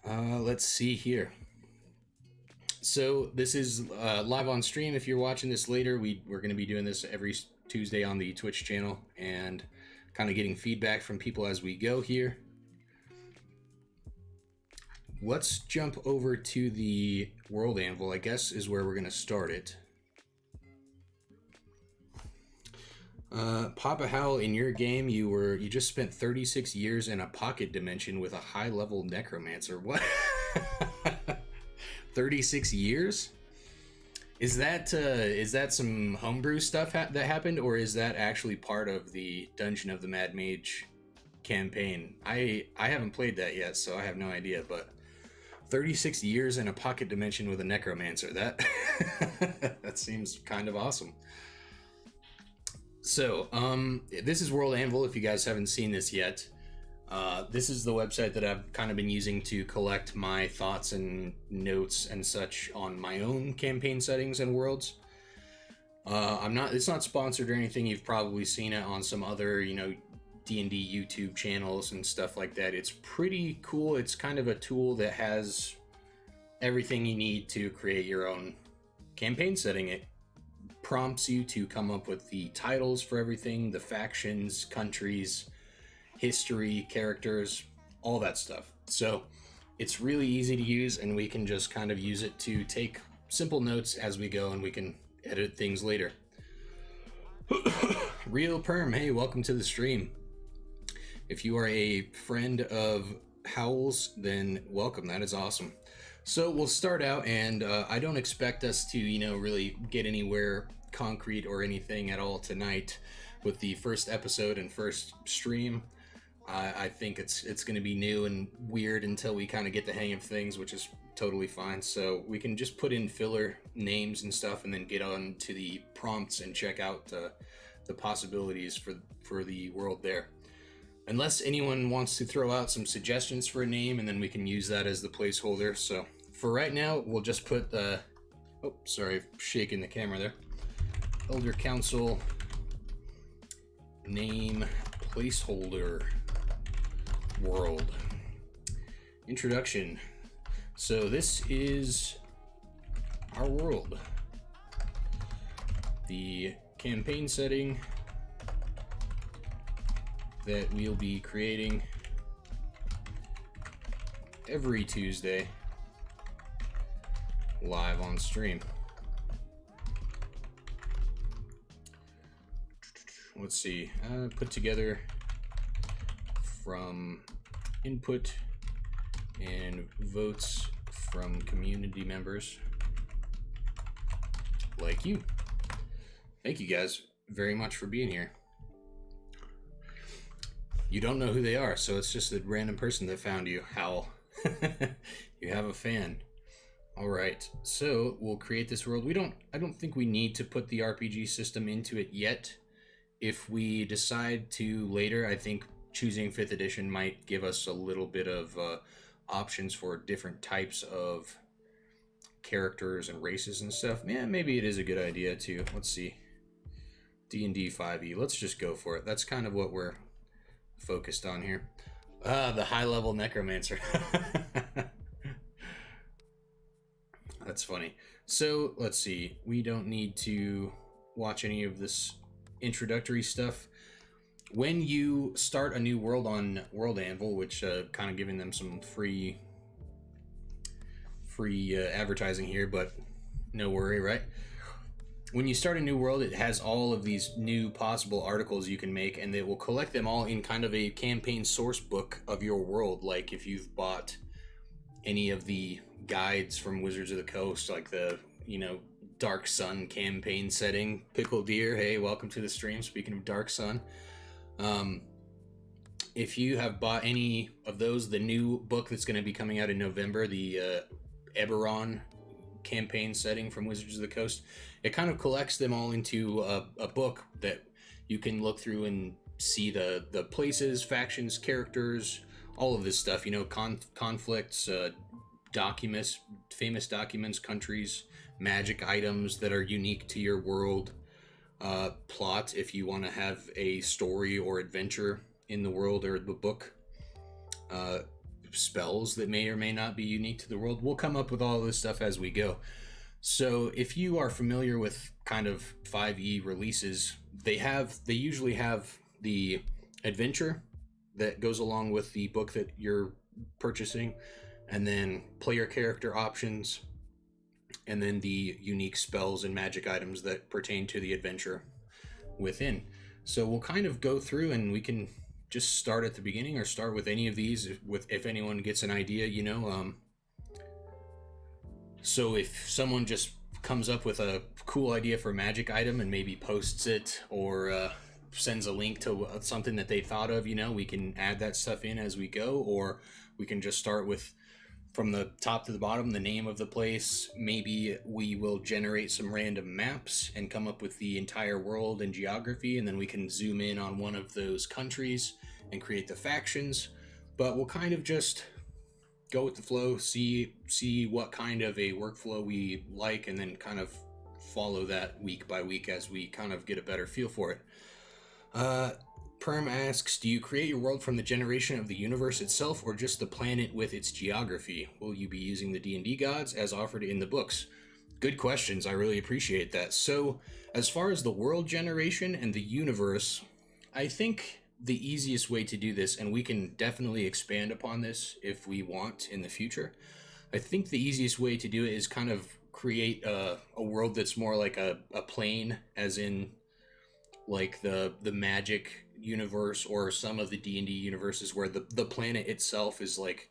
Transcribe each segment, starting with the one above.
Let's see here. So this is live on stream. If you're watching this later, we're going to be doing this every Tuesday on the Twitch channel and kind of getting feedback from people as we go here. Let's jump over to the World Anvil, I guess, is where we're going to start it. Papa Howell, in your game, you just spent 36 years in a pocket dimension with a high-level necromancer. What? 36 years? Is that some homebrew stuff that happened, or is that actually part of the Dungeon of the Mad Mage campaign? I haven't played that yet, so I have no idea, but 36 years in a pocket dimension with a necromancer, that that seems kind of awesome. So, this is World Anvil, if you guys haven't seen this yet. This is the website that I've kind of been using to collect my thoughts and notes and such on my own campaign settings and worlds. It's not sponsored or anything. You've probably seen it on some other, D&D YouTube channels and stuff like that. It's pretty cool. It's kind of a tool that has everything you need to create your own campaign setting. It prompts you to come up with the titles for everything, the factions, countries, history, characters, all that stuff. So it's really easy to use, and we can just kind of use it to take simple notes as we go, and we can edit things later. Real Perm, hey, welcome to the stream. If you are a friend of Howl's, then welcome. That is awesome. So we'll start out, and I don't expect us to, really get anywhere concrete or anything at all tonight with the first episode and first stream. I think it's going to be new and weird until we kind of get the hang of things, which is totally fine. So we can just put in filler names and stuff, and then get on to the prompts and check out the possibilities for the world there. Unless anyone wants to throw out some suggestions for a name, and then we can use that as the placeholder. So for right now, we'll just put the... Oh, sorry, shaking the camera there. Elder Council name placeholder world. Introduction. So this is our world. The campaign setting that we'll be creating every Tuesday live on stream. Let's see, put together from input and votes from community members like you. Thank you guys very much for being here. You don't know who they are, so it's just a random person that found you. Howl. You have a fan. All right, so we'll create this world. I don't think we need to put the RPG system into it yet. If we decide to later, I think choosing 5th edition might give us a little bit of options for different types of characters and races and stuff. Yeah, maybe it is a good idea too. Let's see. D&D 5e. Let's just go for it. That's kind of what we're focused on here. The high-level necromancer. That's funny. So, let's see. We don't need to watch any of this introductory stuff. When you start a new world on World Anvil, which kind of giving them some free advertising here, but no worry, right? When you start a new world, it has all of these new possible articles you can make, and they will collect them all in kind of a campaign source book of your world. Like if you've bought any of the guides from Wizards of the Coast, like the, Dark Sun campaign setting. Pickle Deer, hey, welcome to the stream. Speaking of Dark Sun. If you have bought any of those, the new book that's going to be coming out in November, the Eberron campaign setting from Wizards of the Coast, it kind of collects them all into a book that you can look through and see the places, factions, characters, all of this stuff, conflicts, documents, famous documents, countries, magic items that are unique to your world, plot if you want to have a story or adventure in the world or the book, spells that may or may not be unique to the world. We'll come up with all this stuff as we go. So if you are familiar with kind of 5e releases, they usually have the adventure that goes along with the book that you're purchasing, and then player character options, and then the unique spells and magic items that pertain to the adventure within. So we'll kind of go through, and we can just start at the beginning or start with any of these if anyone gets an idea, so if someone just comes up with a cool idea for a magic item and maybe posts it or sends a link to something that they thought of, we can add that stuff in as we go, or we can just start with from the top to the bottom, the name of the place. Maybe we will generate some random maps and come up with the entire world and geography, and then we can zoom in on one of those countries and create the factions. But we'll kind of just go with the flow, see what kind of a workflow we like, and then kind of follow that week by week as we kind of get a better feel for it. Perm asks, do you create your world from the generation of the universe itself, or just the planet with its geography? Will you be using the D&D gods as offered in the books? Good questions. I really appreciate that. So, as far as the world generation and the universe, I think the easiest way to do this, and we can definitely expand upon this if we want in the future, I think the easiest way to do it is kind of create a world that's more like a plane, as in like the magic universe or some of the D&D universes where the planet itself is like,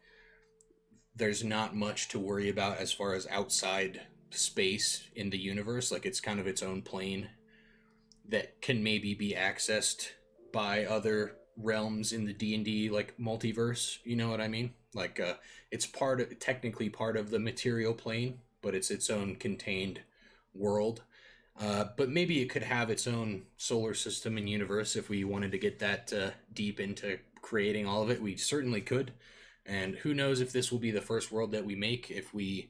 there's not much to worry about as far as outside space in the universe. Like, it's kind of its own plane that can maybe be accessed by other realms in the D&D like multiverse, you know what I mean? Like it's technically part of the material plane, but it's its own contained world. But maybe it could have its own solar system and universe if we wanted to get that deep into creating all of it. We certainly could. And who knows if this will be the first world that we make. If we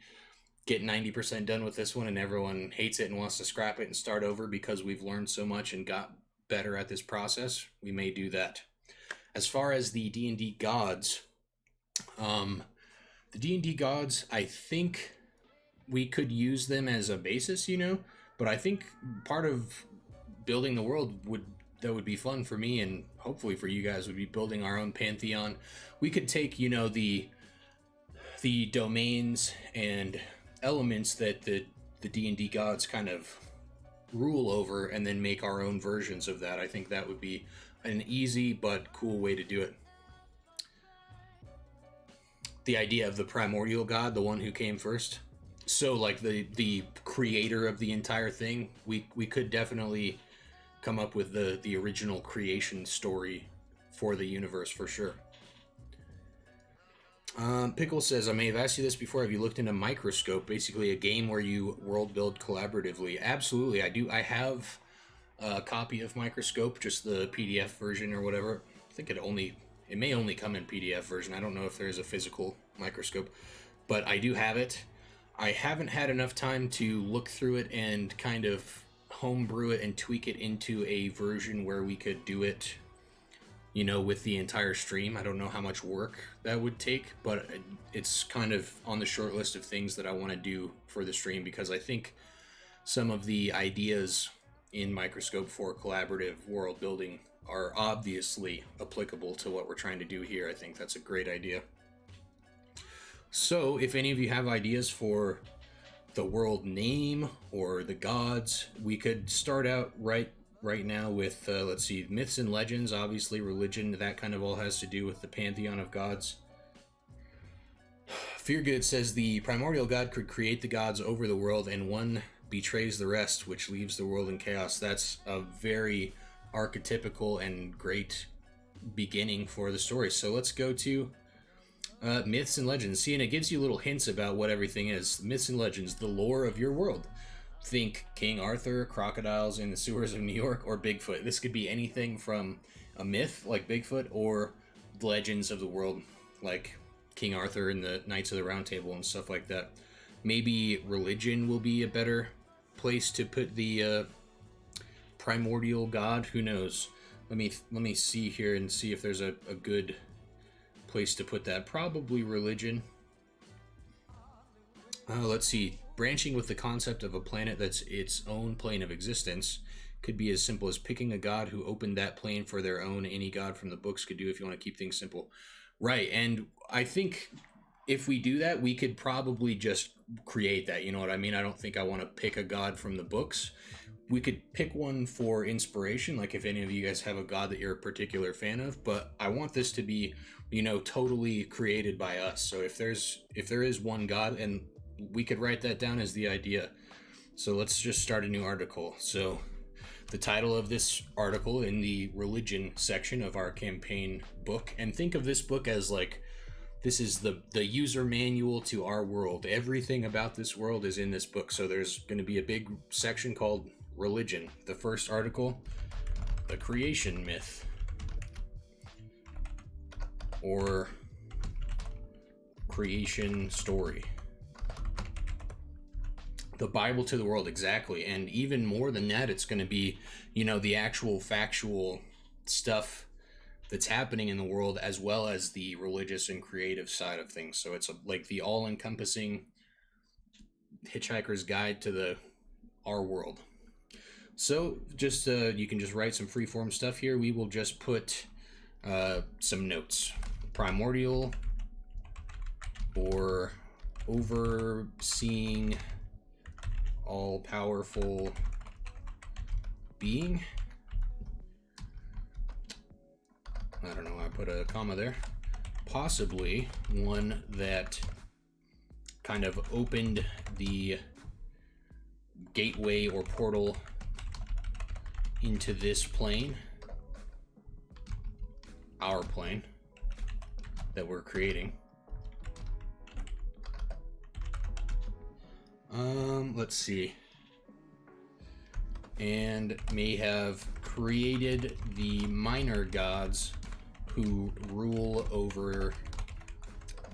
get 90% done with this one and everyone hates it and wants to scrap it and start over because we've learned so much and got better at this process, we may do that. As far as the D&D gods, I think we could use them as a basis, but I think part of building the world that would be fun for me, and hopefully for you guys, would be building our own pantheon. We could take, the domains and elements that the D&D gods kind of rule over, and then make our own versions of that. I think that would be an easy but cool way to do it. The idea of the primordial god, the one who came first. So like the creator of the entire thing, we could definitely come up with the original creation story for the universe for sure. Pickle says, I may have asked you this before. Have you looked into Microscope? Basically a game where you world build collaboratively. Absolutely, I do. I have a copy of Microscope, just the PDF version or whatever. I think it may only come in PDF version. I don't know if there is a physical Microscope, but I do have it. I haven't had enough time to look through it and kind of homebrew it and tweak it into a version where we could do it, with the entire stream. I don't know how much work that would take, but it's kind of on the short list of things that I want to do for the stream, because I think some of the ideas in Microscope for collaborative world building are obviously applicable to what we're trying to do here. I think that's a great idea. So if any of you have ideas for the world name or the gods, we could start out right now with, let's see, myths and legends, obviously religion, that kind of all has to do with the pantheon of gods. Feargood says the primordial god could create the gods over the world, and one betrays the rest, which leaves the world in chaos. That's a very archetypical and great beginning for the story. So let's go to myths and legends. See, and it gives you little hints about what everything is. Myths and legends, the lore of your world. Think King Arthur, crocodiles in the sewers of New York, or Bigfoot. This could be anything from a myth like Bigfoot or legends of the world like King Arthur and the Knights of the Round Table and stuff like that. Maybe religion will be a better place to put the primordial god. Who knows? Let me see here and see if there's a good place to put that. Probably religion. Let's see. Branching with the concept of a planet that's its own plane of existence could be as simple as picking a god who opened that plane for their own. Any god from the books could do if you want to keep things simple. Right, and I think if we do that, we could probably just create that. You know what I mean? I don't think I want to pick a god from the books. We could pick one for inspiration, like if any of you guys have a god that you're a particular fan of, but I want this to be, totally created by us. So if there is one god, and we could write that down as the idea. So let's just start a new article. So the title of this article in the religion section of our campaign book, and think of this book as like, this is the user manual to our world. Everything about this world is in this book. So there's going to be a big section called religion. The first article, the creation myth, or creation story. The Bible to the world, exactly. And even more than that, it's going to be, the actual factual stuff that's happening in the world, as well as the religious and creative side of things. So it's like the all-encompassing Hitchhiker's Guide to our world. So just you can just write some freeform stuff here. We will just put some notes. Primordial, or overseeing all-powerful being. I don't know, I put a comma there. Possibly one that kind of opened the gateway or portal into this plane, our plane that we're creating. Let's see. And may have created the minor gods who rule over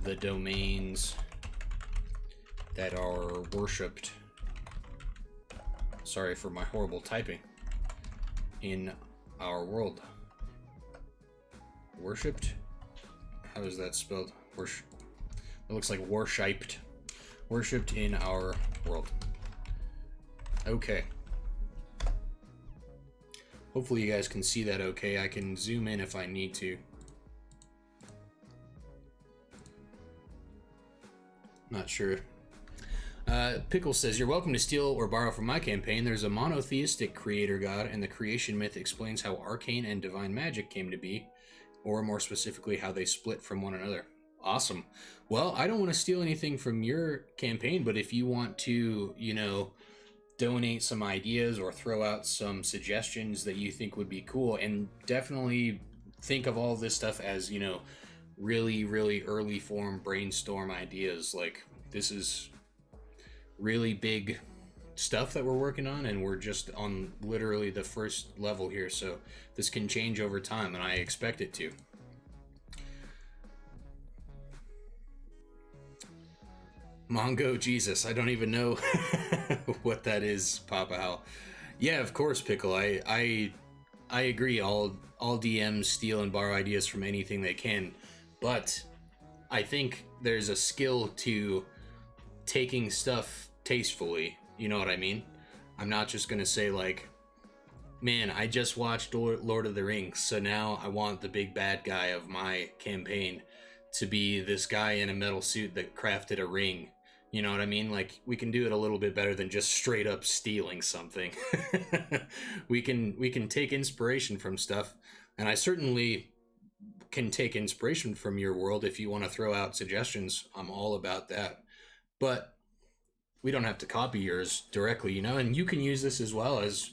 the domains that are worshipped. Sorry for my horrible typing. In our world. Worshipped? How is that spelled? It looks like worshipped. Worshipped in our world. Okay. Hopefully you guys can see that okay. I can zoom in if I need to. Not sure. Pickle says, you're welcome to steal or borrow from my campaign. There's a monotheistic creator god, and the creation myth explains how arcane and divine magic came to be, or more specifically, how they split from one another. Awesome. Well, I don't want to steal anything from your campaign, but if you want to, donate some ideas or throw out some suggestions that you think would be cool, and definitely think of all this stuff as, really, really early form brainstorm ideas. Like, this is really big stuff that we're working on, and we're just on literally the first level here, so this can change over time, and I expect it to. Mongo Jesus, I don't even know what that is, Papa Hal. Yeah, of course, Pickle. I agree. All DMs steal and borrow ideas from anything they can, but I think there's a skill to taking stuff tastefully. You know what I mean? I'm not just gonna say like, man, I just watched Lord of the Rings, so now I want the big bad guy of my campaign to be this guy in a metal suit that crafted a ring. You know what I mean? Like, we can do it a little bit better than just straight up stealing something. we can take inspiration from stuff, and I certainly can take inspiration from your world. If you want to throw out suggestions, I'm all about that. But we don't have to copy yours directly, and you can use this as well as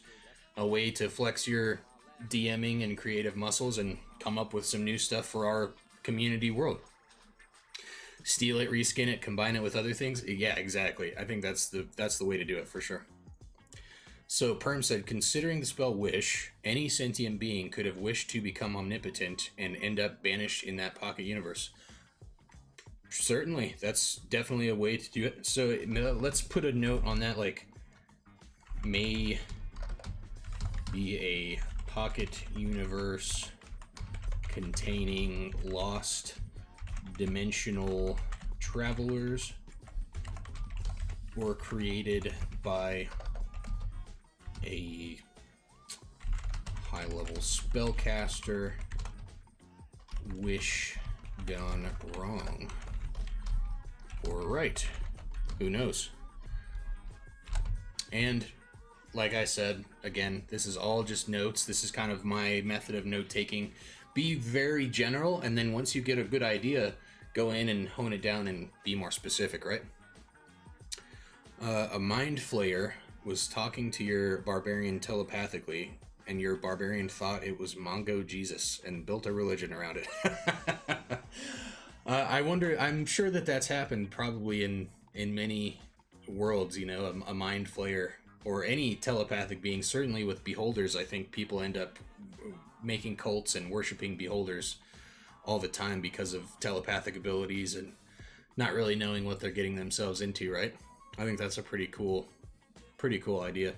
a way to flex your DMing and creative muscles and come up with some new stuff for our community world. Steal it, reskin it, combine it with other things. Yeah, exactly. I think that's the way to do it for sure. So Perm said, considering the spell Wish, any sentient being could have wished to become omnipotent and end up banished in that pocket universe. Certainly, that's definitely a way to do it. So let's put a note on that, like, may be a pocket universe containing lost dimensional travelers were created by a high-level spellcaster. Wish gone wrong. Or right. Who knows? And like I said, again, this is all just notes. This is kind of my method of note-taking. Be very general, and then once you get a good idea, go in and hone it down and be more specific, right? A mind flayer was talking to your barbarian telepathically, and your barbarian thought it was Mongo Jesus and built a religion around it. I wonder, I'm sure that that's happened probably in many worlds, you know, a mind flayer or any telepathic being. Certainly with beholders, I think people end up making cults and worshiping beholders all the time because of telepathic abilities and not really knowing what they're getting themselves into, right? I think that's a pretty cool idea.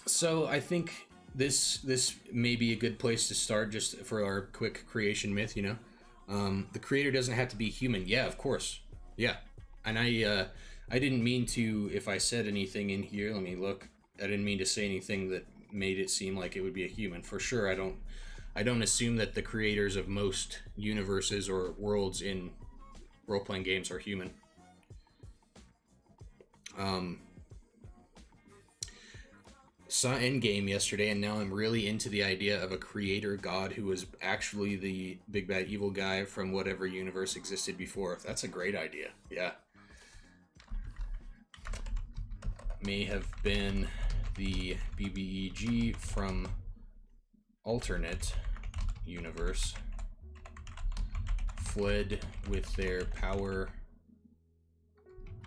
So I think this may be a good place to start just for our quick creation myth, you know. The creator doesn't have to be human. Yeah, of course. Yeah. And I didn't mean to, if I said anything in here, let me look. I didn't mean to say anything that made it seem like it would be a human. For sure, I don't assume that the creators of most universes or worlds in role-playing games are human. Saw Endgame yesterday, and now I'm really into the idea of a creator god who was actually the big bad evil guy from whatever universe existed before. That's a great idea. Yeah. May have been the BBEG from alternate universe, fled with their power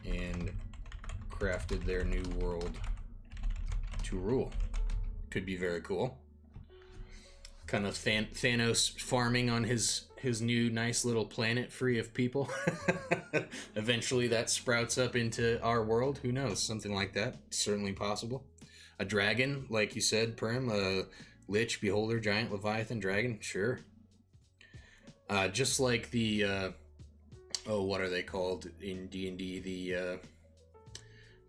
and crafted their new world to rule. Could be very cool. Kind of Thanos farming on his new nice little planet free of people. Eventually that sprouts up into our world. Who knows? Something like that. Certainly possible. A dragon, like you said, Perm. A lich, beholder, giant, leviathan, dragon. Sure. Just like the what are they called in D&D?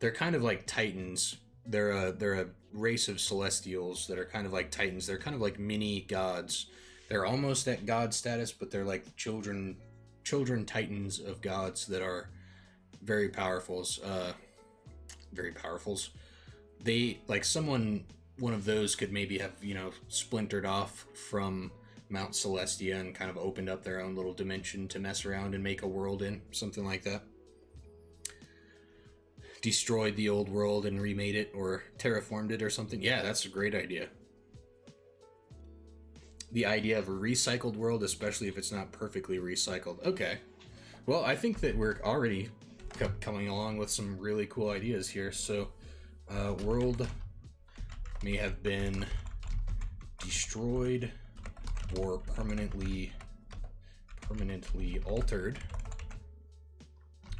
They're kind of like titans. They're a race of celestials that are kind of like titans. They're kind of like mini gods. They're almost at god status, but they're like children titans of gods that are very powerful. Very powerful. They, like, one of those could maybe have, you know, splintered off from Mount Celestia and kind of opened up their own little dimension to mess around and make a world in. Something like that. Destroyed the old world and remade it, or terraformed it or something. Yeah, that's a great idea. The idea of a recycled world, especially if it's not perfectly recycled. Okay. Well, I think that we're already coming along with some really cool ideas here. So, world may have been destroyed or permanently altered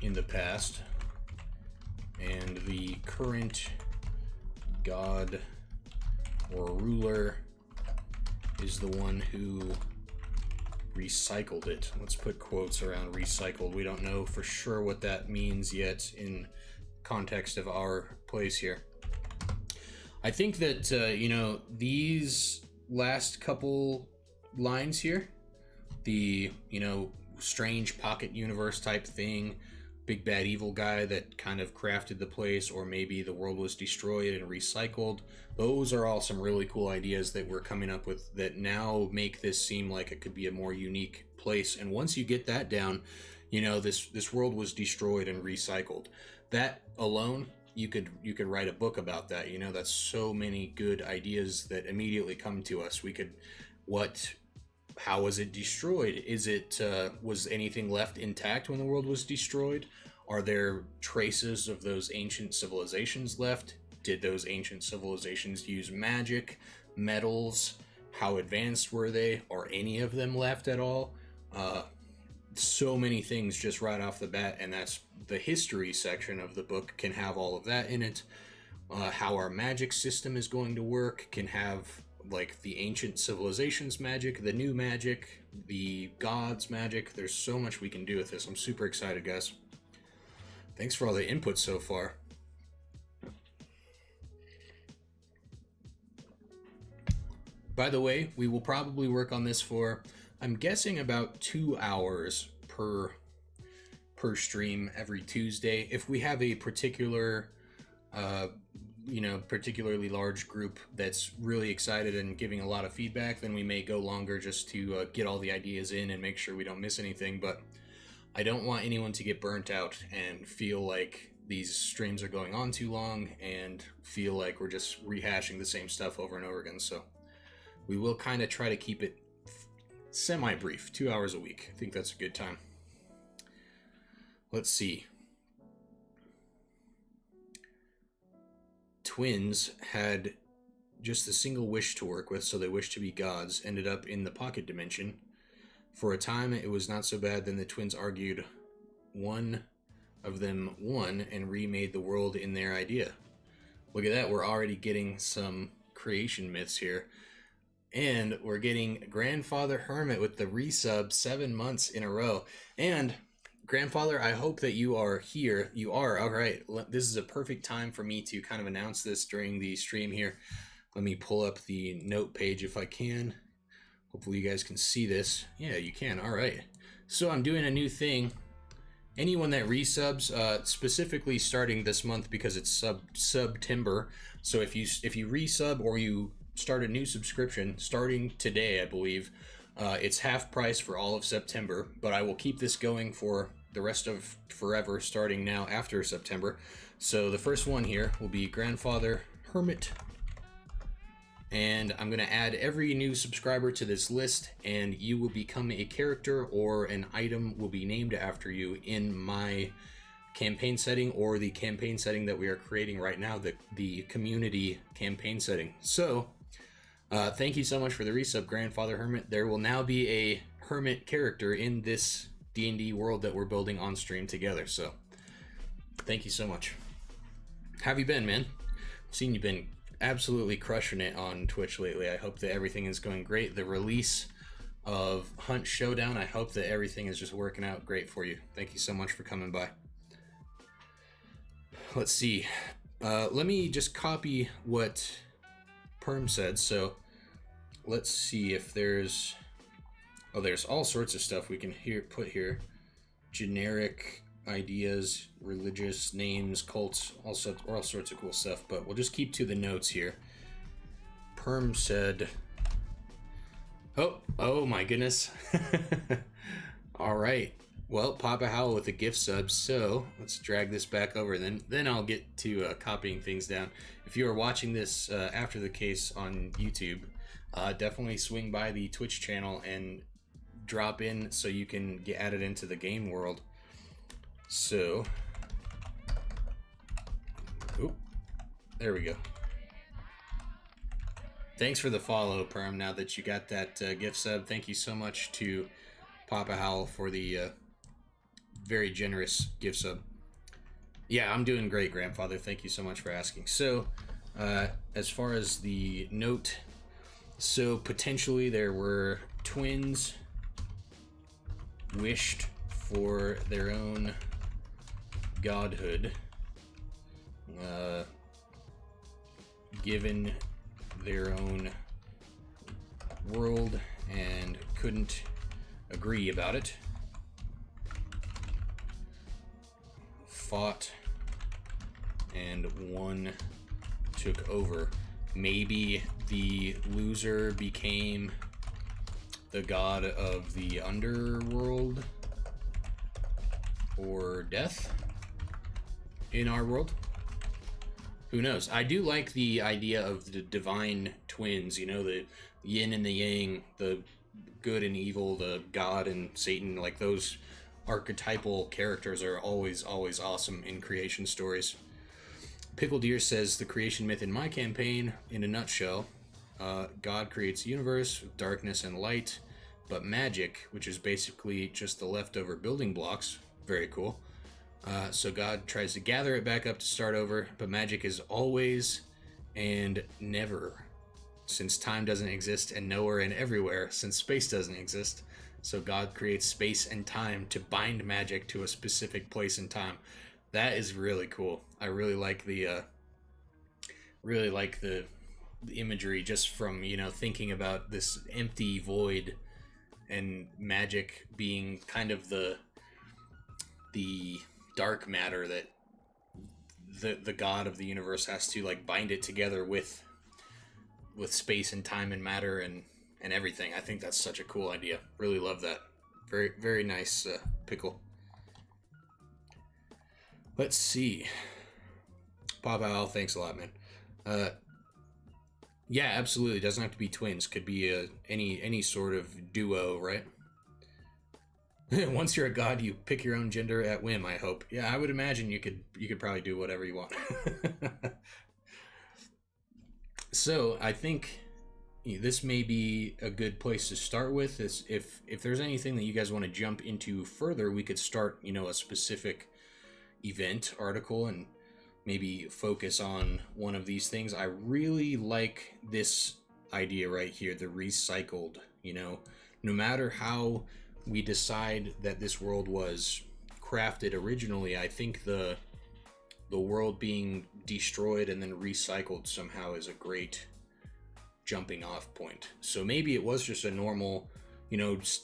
in the past. And the current god or ruler is the one who recycled it. Let's put quotes around recycled. We don't know for sure what that means yet in context of our place here. I think that, you know, these last couple lines here, the, you know, strange pocket universe type thing, big bad evil guy that kind of crafted the place, or maybe the world was destroyed and recycled. Those are all some really cool ideas that we're coming up with that now make this seem like it could be a more unique place. And once you get that down, you know, this world was destroyed and recycled. That alone, you could write a book about that. You know, that's so many good ideas that immediately come to us. How was it destroyed? Was anything left intact when the world was destroyed? Are there traces of those ancient civilizations left? Did those ancient civilizations use magic, metals? How advanced were they? Are any of them left at all? So many things just right off the bat, and that's the history section of the book can have all of that in it. How our magic system is going to work can have, like, the ancient civilizations magic, the new magic, the gods, magic. There's so much we can do with this. I'm super excited, guys. Thanks for all the input so far. By the way, we will probably work on this for, I'm guessing, about 2 hours per stream every Tuesday. If we have a particular, particularly large group that's really excited and giving a lot of feedback, then we may go longer just to get all the ideas in and make sure we don't miss anything. But I don't want anyone to get burnt out and feel like these streams are going on too long and feel like we're just rehashing the same stuff over and over again. So we will kind of try to keep it semi-brief, 2 hours a week. I think that's a good time. Let's see. Twins had just a single wish to work with, so they wished to be gods, ended up in the pocket dimension. For a time, it was not so bad. Then the twins argued. One of them won and remade the world in their idea. Look at that. We're already getting some creation myths here. And we're getting Grandfather Hermit with the resub 7 months in a row. And Grandfather, I hope that you are here. You are. All right. This is a perfect time for me to kind of announce this during the stream here. Let me pull up the note page if I can. Hopefully you guys can see this. Yeah, you can. All right. So I'm doing a new thing. Anyone that resubs, specifically starting this month because it's September. So if you resub or you start a new subscription starting today, I believe, it's half price for all of September, but I will keep this going for the rest of forever starting now after September. So the first one here will be Grandfather Hermit, and I'm going to add every new subscriber to this list, and you will become a character or an item will be named after you in my campaign setting or the campaign setting that we are creating right now, the community campaign setting. So thank you so much for the resub, Grandfather Hermit. There will now be a hermit character in this D&D world that we're building on stream together. So thank you so much. How have you been, man? I've seen you've been absolutely crushing it on Twitch lately. I hope that everything is going great. The release of Hunt Showdown, I hope that everything is just working out great for you. Thank you so much for coming by. Let's see. Let me just copy what Perm said. So let's see if there's all sorts of stuff we can put here. Generic ideas, religious names, cults, all sorts of cool stuff, but we'll just keep to the notes here. Perm said, oh my goodness. All right. Well, Papa Howell with a gift sub, so let's drag this back over, then I'll get to copying things down. If you are watching this after the case on YouTube, definitely swing by the Twitch channel and drop in so you can get added into the game world. So, there we go. Thanks for the follow, Perm, now that you got that gift sub. Thank you so much to Papa Howell for the very generous gift sub. Yeah, I'm doing great, Grandfather. Thank you so much for asking. So, as far as the note, so potentially there were twins wished for their own godhood, given their own world and couldn't agree about it. Fought and one took over. Maybe the loser became the god of the underworld or death in our world. Who knows? I do like the idea of the divine twins, you know, the yin and the yang, the good and evil, the God and Satan. Like, those archetypal characters are always awesome in creation stories. Pickle Deer says, the creation myth in my campaign, in a nutshell, God creates the universe with darkness and light, but magic, which is basically just the leftover building blocks, very cool. So God tries to gather it back up to start over, but magic is always and never, since time doesn't exist, and nowhere and everywhere, since space doesn't exist. So God creates space and time to bind magic to a specific place and time. That is really cool. I really like the imagery just from, thinking about this empty void and magic being kind of the dark matter that the god of the universe has to like bind it together with space and time and matter and everything. I think that's such a cool idea. Really love that. Very, very nice, Pickle. Let's see. Pop Owl, thanks a lot, man. Yeah, absolutely. It doesn't have to be twins. Could be any sort of duo, right? Once you're a god, you pick your own gender at whim, I hope. Yeah, I would imagine you could probably do whatever you want. So I think this may be a good place to start with. Is if there's anything that you guys want to jump into further, we could start, a specific event article and maybe focus on one of these things. I really like this idea right here, the recycled. No matter how we decide that this world was crafted originally, I think the world being destroyed and then recycled somehow is a great jumping off point. So maybe it was just a normal,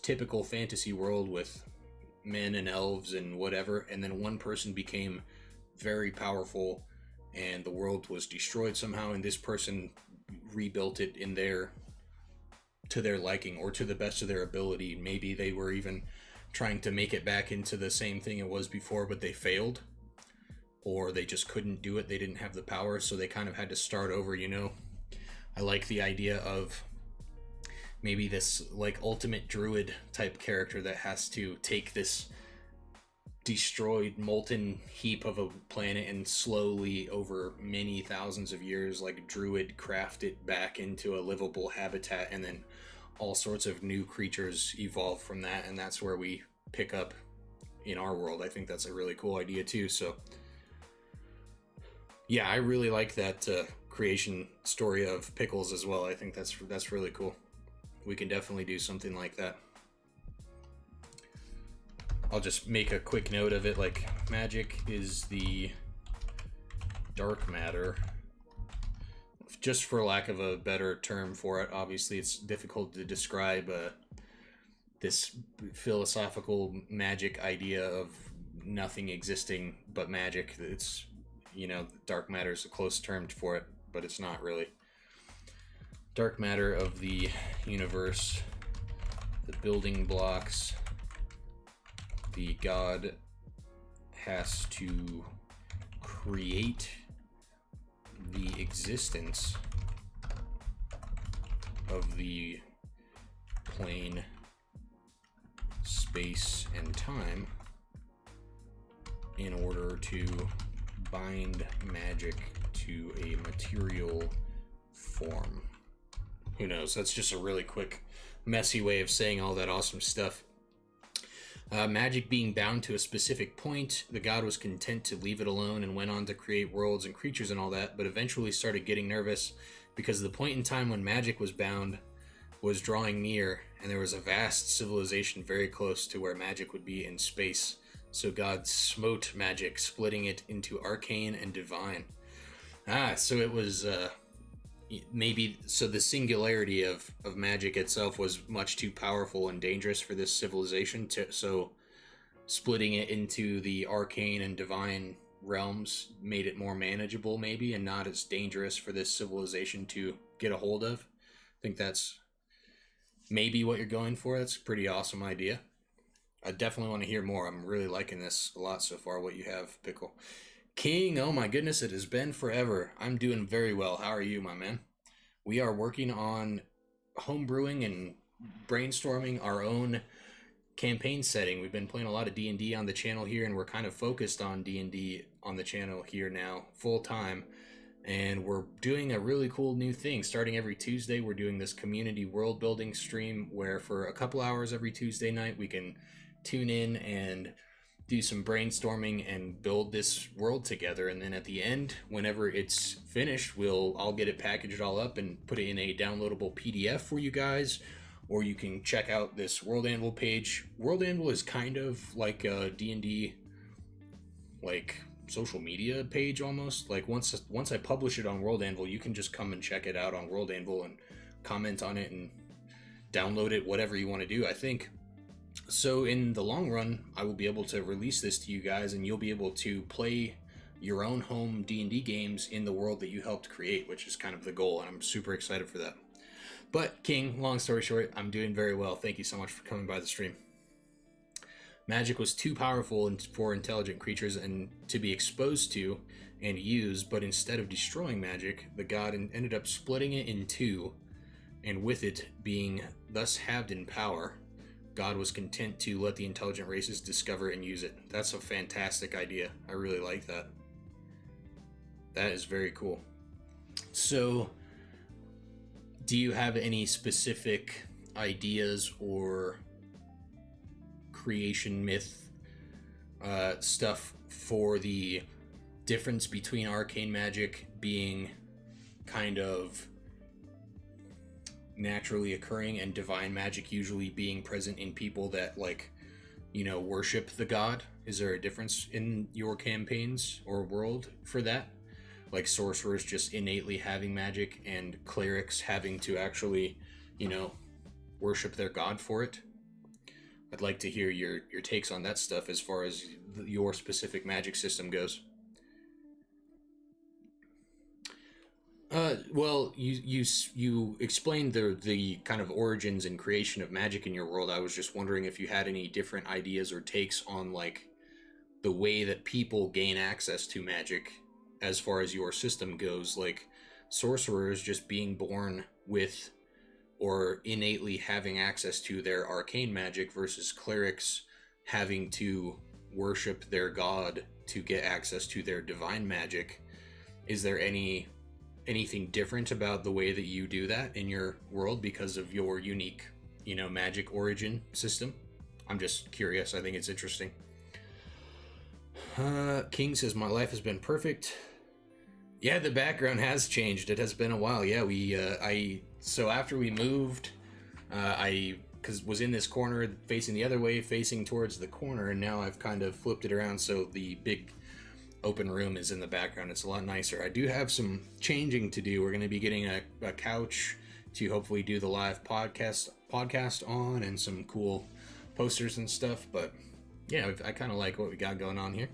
typical fantasy world with men and elves and whatever, and then one person became very powerful and the world was destroyed somehow, and this person rebuilt it to their liking or to the best of their ability. Maybe they were even trying to make it back into the same thing it was before, but they failed, or they just couldn't do it. They didn't have the power, so they kind of had to start over. I like the idea of maybe this like ultimate druid type character that has to take this destroyed molten heap of a planet and slowly over many thousands of years like druid craft it back into a livable habitat, and then all sorts of new creatures evolve from that, and that's where we pick up in our world. I think that's a really cool idea too. So yeah, I really like that creation story of Pickles as well. I think that's really cool. We can definitely do something like that. I'll just make a quick note of it, like magic is the dark matter, just for lack of a better term for it. Obviously it's difficult to describe this philosophical magic idea of nothing existing but magic. It's, dark matter is a close term for it, but it's not really. Dark matter of the universe, the building blocks the god has to create the existence of the plane, space, and time in order to bind magic to a material form. Who knows? That's just a really quick, messy way of saying all that awesome stuff. Magic being bound to a specific point, the god was content to leave it alone and went on to create worlds and creatures and all that, but eventually started getting nervous because the point in time when magic was bound was drawing near, and there was a vast civilization very close to where magic would be in space. So God smote magic, splitting it into arcane and divine. So it was maybe so the singularity of magic itself was much too powerful and dangerous for this civilization, so splitting it into the arcane and divine realms made it more manageable maybe, and not as dangerous for this civilization to get a hold of. I think that's maybe what you're going for. That's a pretty awesome idea. I definitely want to hear more. I'm really liking this a lot so far, what you have, Pickle. King, oh my goodness, it has been forever. I'm doing very well. How are you, my man? We are working on homebrewing and brainstorming our own campaign setting. We've been playing a lot of D&D on the channel here, and we're kind of focused on D&D on the channel here now, full time. And we're doing a really cool new thing. Starting every Tuesday, we're doing this community world building stream where for a couple hours every Tuesday night, we can tune in and do some brainstorming and build this world together. And then at the end, whenever it's finished, I'll get it packaged all up and put it in a downloadable PDF for you guys, or you can check out this World Anvil page. World Anvil is kind of like a D&D like social media page almost. Like once I publish it on World Anvil, you can just come and check it out on World Anvil and comment on it and download it, whatever you want to do. I think so in the long run, I will be able to release this to you guys, and you'll be able to play your own home D&D games in the world that you helped create, which is kind of the goal, and I'm super excited for that. But King, long story short, I'm doing very well. Thank you so much for coming by the stream. Magic was too powerful for intelligent creatures and to be exposed to and used, but instead of destroying magic, the god ended up splitting it in two, and with it being thus halved in power, God was content to let the intelligent races discover and use it. That's a fantastic idea. I really like that. That is very cool. So, do you have any specific ideas or creation myth stuff for the difference between arcane magic being kind of naturally occurring and divine magic usually being present in people that, like, you know, worship the god? Is there a difference in your campaigns or world for that? Like sorcerers just innately having magic and clerics having to actually, you know, worship their god for it? I'd like to hear your takes on that stuff as far as your specific magic system goes. Well, you explained the kind of origins and creation of magic in your world. I was just wondering if you had any different ideas or takes on, like, the way that people gain access to magic as far as your system goes, like sorcerers just being born with or innately having access to their arcane magic versus clerics having to worship their god to get access to their divine magic. Is there anything different about the way that you do that in your world because of your unique, you know, magic origin system? I'm just curious. I think it's interesting. King says, my life has been perfect. Yeah, the background has changed. It has been a while. Yeah, so after we moved, I was in this corner facing the other way, facing towards the corner, and now I've kind of flipped it around so the big open room is in the background. It's a lot nicer. I do have some changing to do. We're going to be getting a couch to hopefully do the live podcast on, and some cool posters and stuff. But yeah, I kind of like what we got going on here.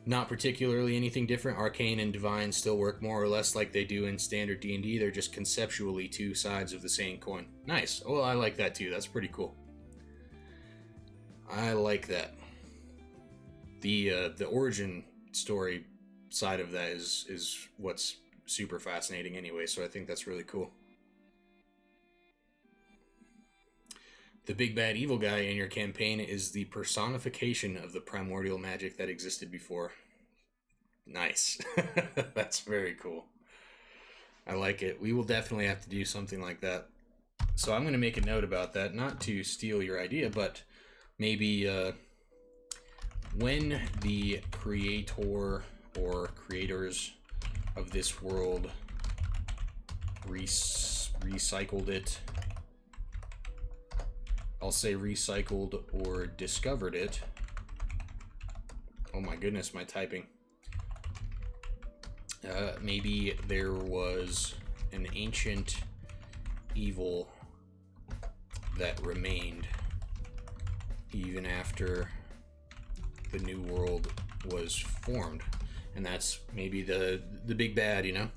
Not particularly anything different. Arcane and divine still work more or less like they do in standard D&D. They're just conceptually two sides of the same coin. Nice. Well, I like that too. That's pretty cool. I like that. The origin story side of that is what's super fascinating anyway, so I think that's really cool. The big bad evil guy in your campaign is the personification of the primordial magic that existed before. Nice. That's very cool. I like it. We will definitely have to do something like that. So I'm going to make a note about that, not to steal your idea, but maybe when the creator or creators of this world recycled it, I'll say recycled or discovered it. Oh my goodness, my typing. Maybe there was an ancient evil that remained even after the new world was formed. And that's maybe the big bad, you know?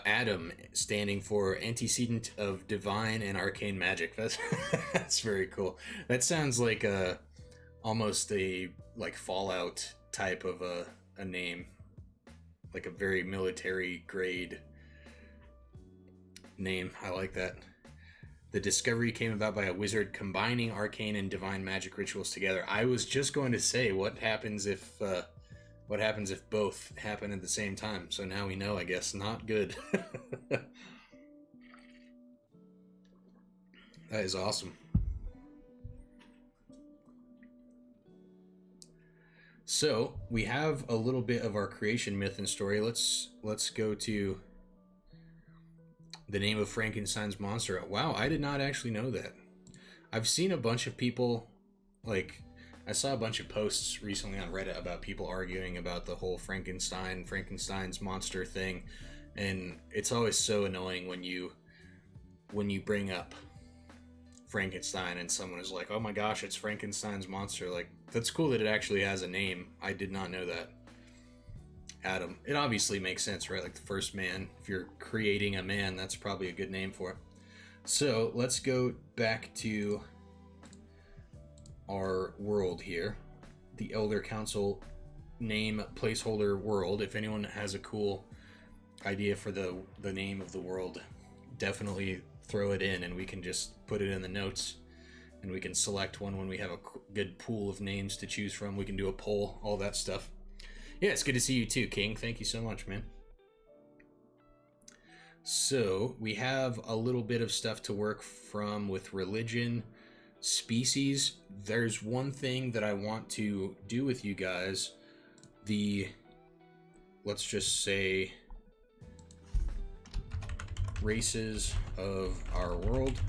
Adam, standing for antecedent of divine and arcane magic. That's very cool. That sounds like almost a like Fallout type of a name, like a very military grade name. I like that. The discovery came about by a wizard combining arcane and divine magic rituals together. I was just going to say, what happens if both happen at the same time? So now we know, I guess. Not good. That is awesome. So we have a little bit of our creation myth and story. Let's go to The name of Frankenstein's monster. Wow, I did not actually know that. I've seen a bunch of people, like, I saw a bunch of posts recently on Reddit about people arguing about the whole Frankenstein's monster thing, and it's always so annoying when you bring up Frankenstein and someone is like, "Oh my gosh, it's Frankenstein's monster." Like, that's cool that it actually has a name. I did not know that. Adam. It obviously makes sense, right? Like the first man. If you're creating a man, that's probably a good name for it. So let's go back to our world here. The Elder Council name placeholder world. If anyone has a cool idea for the name of the world, definitely throw it in and we can just put it in the notes and we can select one when we have a good pool of names to choose from. We can do a poll, all that stuff. Yeah, it's good to see you too, King. Thank you so much, man. So we have a little bit of stuff to work from with religion, species. There's one thing that I want to do with you guys. Let's just say, races of our world.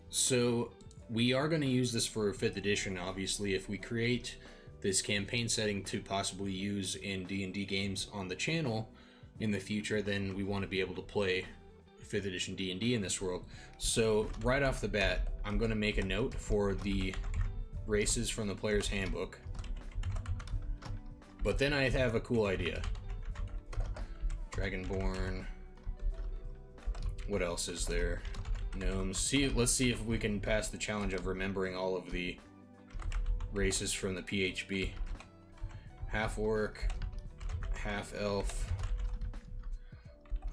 So we are going to use this for 5th edition, obviously. If we create this campaign setting to possibly use in D&D games on the channel in the future, then we want to be able to play 5th edition D&D in this world. So right off the bat, I'm going to make a note for the races from the player's handbook. But then I have a cool idea. Dragonborn. What else is there? Gnomes. Let's see if we can pass the challenge of remembering all of the races from the PHB. Half-orc, half-elf,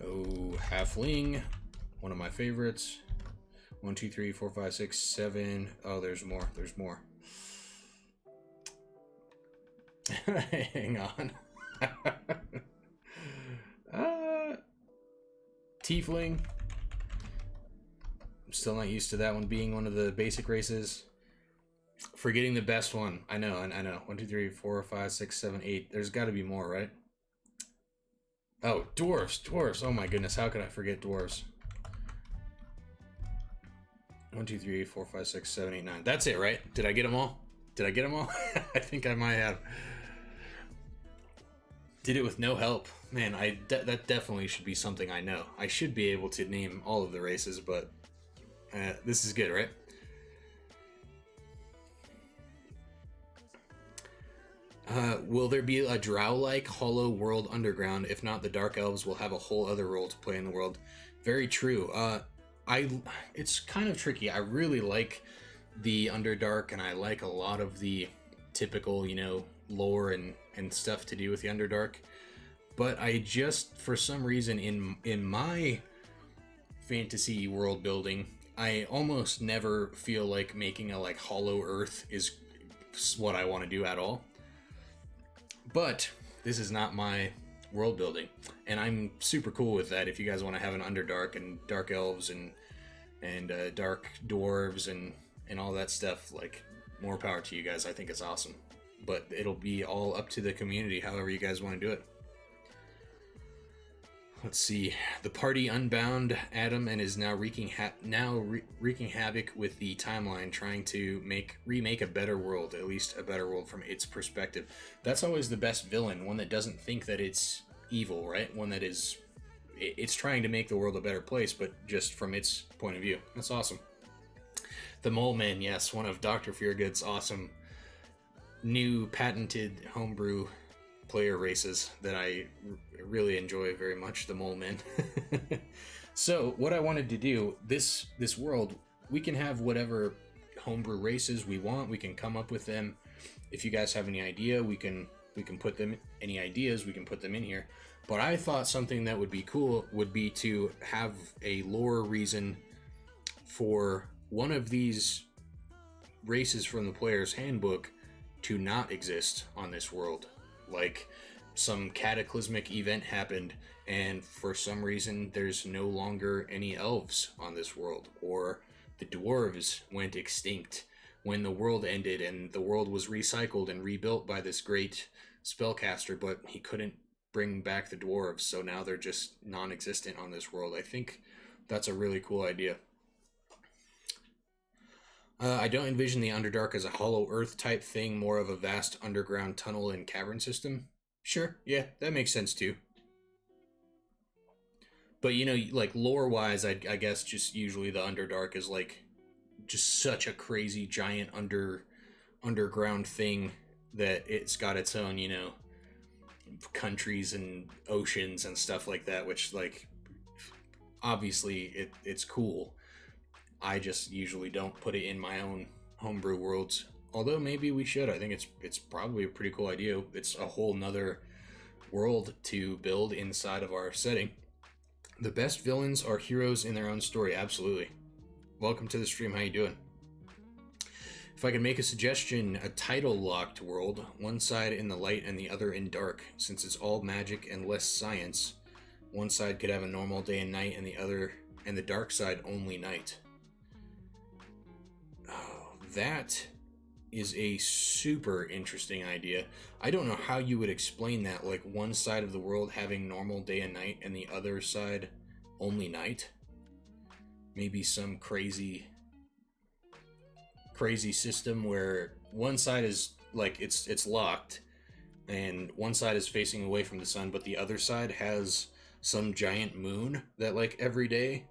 halfling, one of my favorites. 1, 2, 3, 4, 5, 6, 7. Oh, there's more. There's more. Hang on. Tiefling. I'm still not used to that one being one of the basic races. Forgetting the best one. I know. 1, 2, 3, 4, 5, 6, 7, 8. There's got to be more, right? Oh, dwarves. Oh my goodness, how could I forget dwarves? 1, 2, 3, 4, 5, 6, 7, 8, 9. That's it, right? Did I get them all? I think I might have. Did it with no help. Man, that definitely should be something I know. I should be able to name all of the races, but this is good, right? Will there be a drow-like hollow world underground? If not, the dark elves will have a whole other role to play in the world. Very true. It's kind of tricky. I really like the Underdark, and I like a lot of the typical, lore and stuff to do with the Underdark. But I just, for some reason, in my fantasy world building, I almost never feel like making a hollow earth is what I want to do at all. But this is not my world building, and I'm super cool with that. If you guys want to have an Underdark and dark elves and dark dwarves and all that stuff, more power to you guys. I think it's awesome, but it'll be all up to the community, however you guys want to do it. Let's see. The party unbound Adam and is now wreaking havoc with the timeline, trying to remake a better world, at least a better world from its perspective. That's always the best villain, one that doesn't think that it's evil, right? One that it's trying to make the world a better place, but just from its point of view. That's awesome. The Mole Man, yes, one of Dr. Feargood's awesome new patented homebrew player races that I really enjoy very much, the Mole Men. So what I wanted to do, this world, we can have whatever homebrew races we want. We can come up with them. If you guys have any idea, we can put them, any ideas, we can put them in here. But I thought something that would be cool would be to have a lore reason for one of these races from the player's handbook to not exist on this world. Like, some cataclysmic event happened, and for some reason there's no longer any elves on this world, or the dwarves went extinct when the world ended, and the world was recycled and rebuilt by this great spellcaster, but he couldn't bring back the dwarves, so now they're just non-existent on this world. I think that's a really cool idea. I don't envision the Underdark as a hollow earth type thing, more of a vast underground tunnel and cavern system. Sure, yeah, that makes sense too. But, you know, like, lore-wise, I guess just usually the Underdark is, like, just such a crazy, giant underground thing that it's got its own, you know, countries and oceans and stuff like that, which, like, obviously it's cool. I just usually don't put it in my own homebrew worlds. Although maybe we should. I think it's probably a pretty cool idea. It's a whole nother world to build inside of our setting. The best villains are heroes in their own story. Absolutely. Welcome to the stream. How you doing? If I can make a suggestion, a title-locked world, one side in the light and the other in dark. Since it's all magic and less science, one side could have a normal day and night, and the dark side only night. Oh, that is a super interesting idea. I don't know how you would explain that, like one side of the world having normal day and night and the other side only night. Maybe some crazy system where one side is like it's locked and one side is facing away from the sun, but the other side has some giant moon that like every day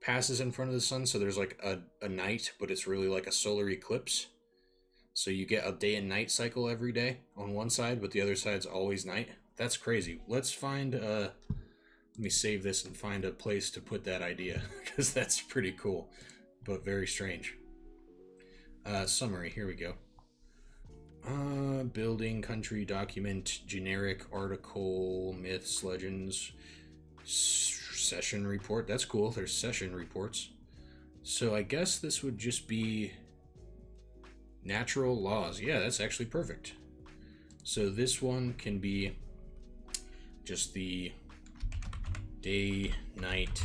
passes in front of the sun, so there's like a night, but it's really like a solar eclipse. So you get a day and night cycle every day on one side, but the other side's always night. That's crazy. Let's find, let me save this and find a place to put that idea, because that's pretty cool, but very strange. Summary, here we go. Building, country, document, generic, article, myths, legends, session report. That's cool, there's session reports. So I guess this would just be natural laws. Yeah, that's actually perfect. So this one can be just the day, night,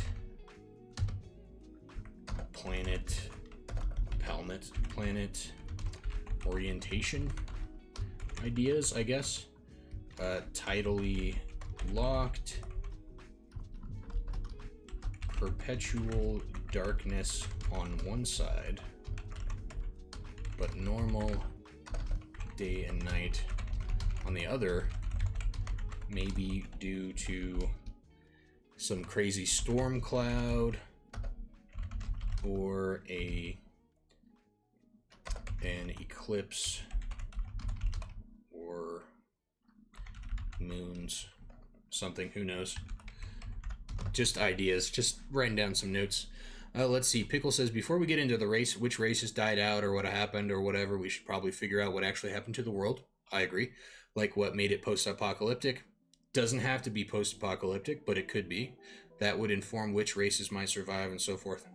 planet orientation ideas, I guess. Tidally locked, perpetual darkness on one side, but normal day and night on the other, maybe due to some crazy storm cloud or an eclipse or moons, something, who knows. Just ideas, just writing down some notes. Let's see. Pickle says, before we get into the race, which races died out or what happened or whatever, we should probably figure out what actually happened to the world. I agree. Like what made it post-apocalyptic. Doesn't have to be post-apocalyptic, but it could be. That would inform which races might survive and so forth.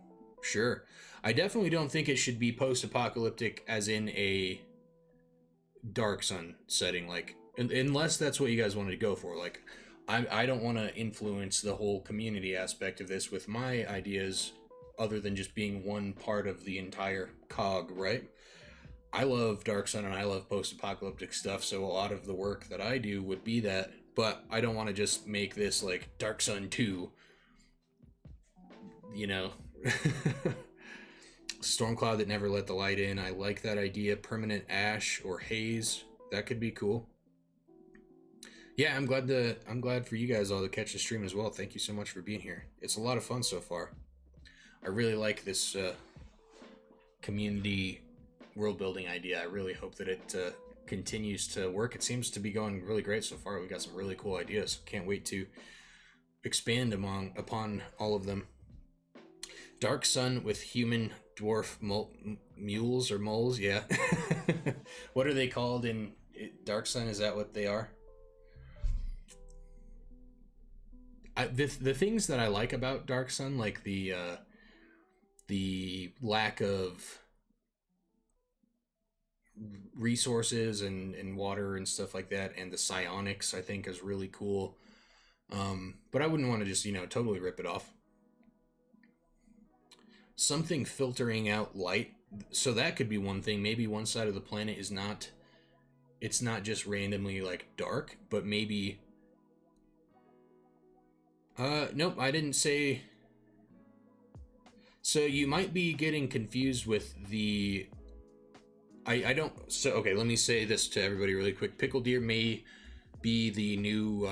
Sure. I definitely don't think it should be post-apocalyptic as in a Dark Sun setting, like, unless that's what you guys wanted to go for. Like, I don't want to influence the whole community aspect of this with my ideas, other than just being one part of the entire cog, right? I love Dark Sun and I love post-apocalyptic stuff, so a lot of the work that I do would be that, but I don't want to just make this like Dark Sun 2, you know. Storm cloud that never let the light in. I like that idea. Permanent ash or haze. That could be cool. Yeah, I'm glad for you guys all to catch the stream as well. Thank you so much for being here. It's a lot of fun so far. I really like this community world building idea. I really hope that it continues to work. It seems to be going really great so far. We got some really cool ideas. Can't wait to expand upon all of them. Dark Sun with human dwarf mules or moles. Yeah. What are they called in Dark Sun? Is that what they are? The things that I like about Dark Sun, like the lack of resources and water and stuff like that, and the psionics, I think is really cool. But I wouldn't want to just, totally rip it off. Something filtering out light, so that could be one thing. Maybe one side of the planet is not, it's not just randomly like dark, but maybe Nope, I didn't say. So you might be getting confused with the. I don't. So okay, let me say this to everybody really quick. Pickle Deer may be the new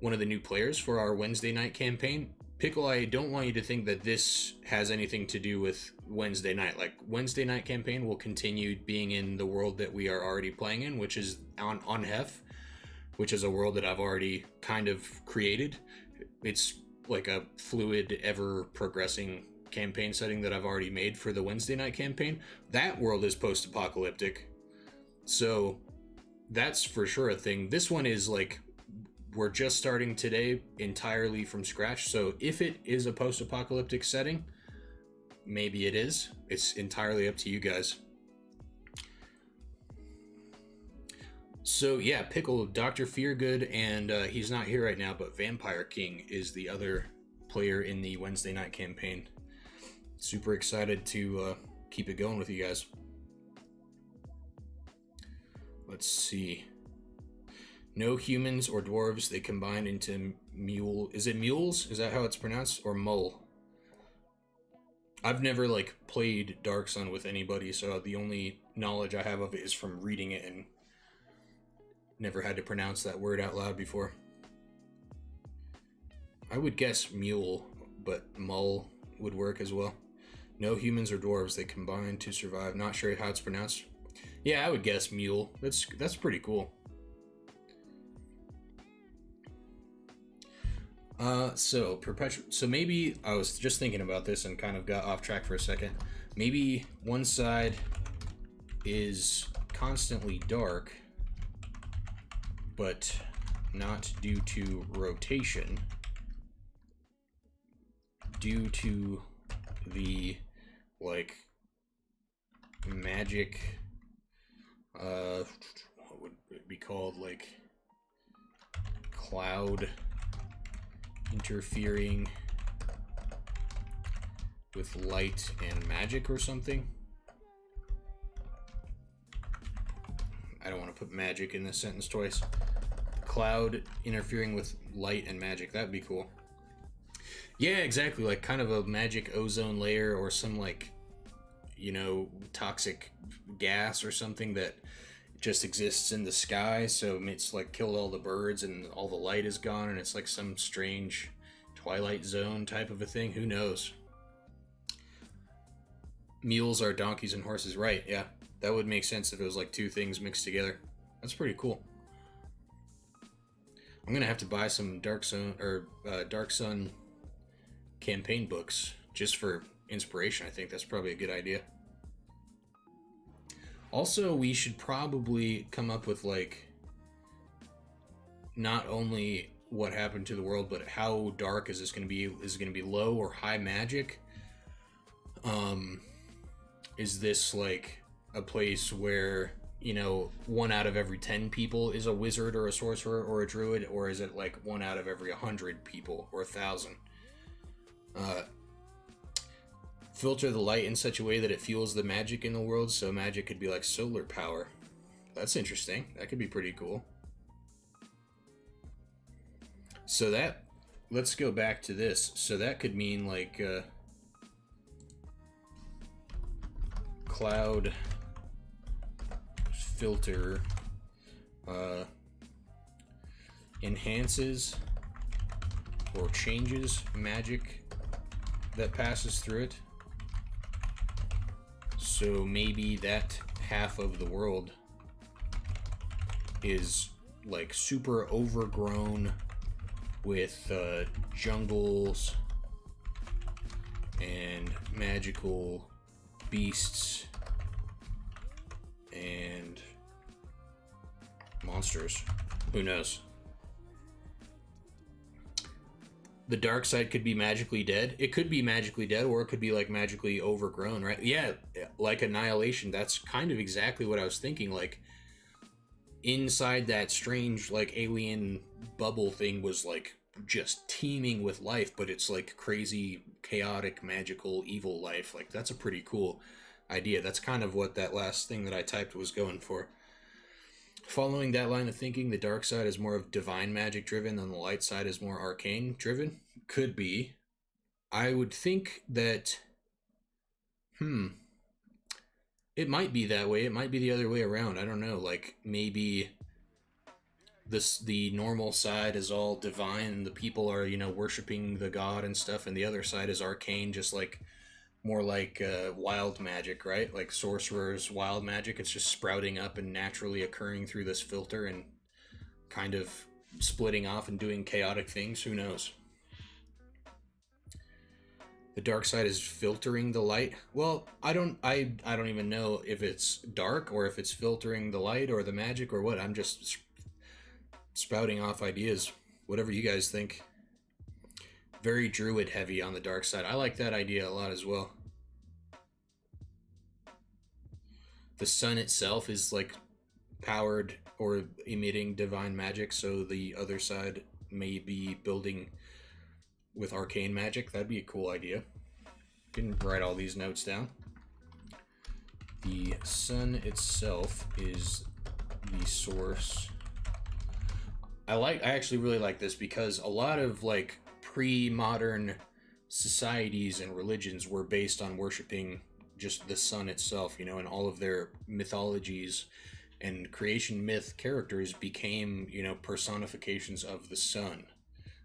one of the new players for our Wednesday night campaign. Pickle, I don't want you to think that this has anything to do with Wednesday night. Like, Wednesday night campaign will continue being in the world that we are already playing in, which is on Hef, which is a world that I've already kind of created. It's like a fluid, ever progressing campaign setting that I've already made for the Wednesday night campaign. That world is post-apocalyptic, so that's for sure a thing. This one is like, we're just starting today entirely from scratch, so if it is a post-apocalyptic setting, maybe it is. It's entirely up to you guys. So yeah, Pickle, Dr. Feargood, and he's not here right now, but Vampire King is the other player in the Wednesday night campaign. Super excited to keep it going with you guys. Let's see. No humans or dwarves. They combine into mule. Is it mules? Is that how it's pronounced? Or mole? I've never like played Dark Sun with anybody, so the only knowledge I have of it is from reading it, and never had to pronounce that word out loud before. I would guess mule, but mull would work as well. No humans or dwarves. They combine to survive. Not sure how it's pronounced. Yeah, I would guess mule. That's pretty cool. So maybe I was just thinking about this and kind of got off track for a second. Maybe one side is constantly dark, but not due to rotation, due to the like magic, what would it be called, like cloud interfering with light and magic or something. I don't want to put magic in this sentence twice. Cloud interfering with light and magic. That'd be cool. Yeah, exactly. Like kind of a magic ozone layer or some like, you know, toxic gas or something that just exists in the sky. So it's like killed all the birds and all the light is gone, and it's like some strange Twilight Zone type of a thing. Who knows? Mules are donkeys and horses, right? Yeah, that would make sense if it was like two things mixed together. That's pretty cool. I'm gonna have to buy some Dark Sun campaign books just for inspiration. I think that's probably a good idea. Also, we should probably come up with like not only what happened to the world, but how dark is this going to be? Is it going to be low or high magic? Is this like a place where, you know, 1 out of every 10 people is a wizard or a sorcerer or a druid, or is it like 1 out of every 100 people or 1,000? Filter the light in such a way that it fuels the magic in the world, so magic could be like solar power. That's interesting. That could be pretty cool. So that, let's go back to this. So that could mean like cloud filter enhances or changes magic that passes through it. So maybe that half of the world is like super overgrown with jungles and magical beasts and monsters. Who knows? The dark side could be magically dead. It could be magically dead, or it could be like magically overgrown, right? Yeah, like Annihilation. That's kind of exactly what I was thinking. Like inside that strange like alien bubble thing was like just teeming with life, but it's like crazy, chaotic, magical, evil life. Like that's a pretty cool idea. That's kind of what that last thing that I typed was going for. Following that line of thinking, the dark side is more of divine magic driven, and the light side is more arcane driven. Could be. I would think that. It might be that way. It might be the other way around. I don't know. Like maybe the normal side is all divine, and the people are worshiping the god and stuff, and the other side is arcane, just like more like wild magic, right? Like sorcerers, wild magic. It's just sprouting up and naturally occurring through this filter and kind of splitting off and doing chaotic things. Who knows? The dark side is filtering the light. Well, I don't even know if it's dark or if it's filtering the light or the magic or what. I'm just spouting off ideas. Whatever you guys think. Very druid heavy on the dark side. I like that idea a lot as well. The sun itself is like powered or emitting divine magic, so the other side may be building with arcane magic. That'd be a cool idea. Can write all these notes down. The sun itself is the source. I actually really like this because a lot of like pre-modern societies and religions were based on worshiping just the sun itself, and all of their mythologies and creation myth characters became, personifications of the sun.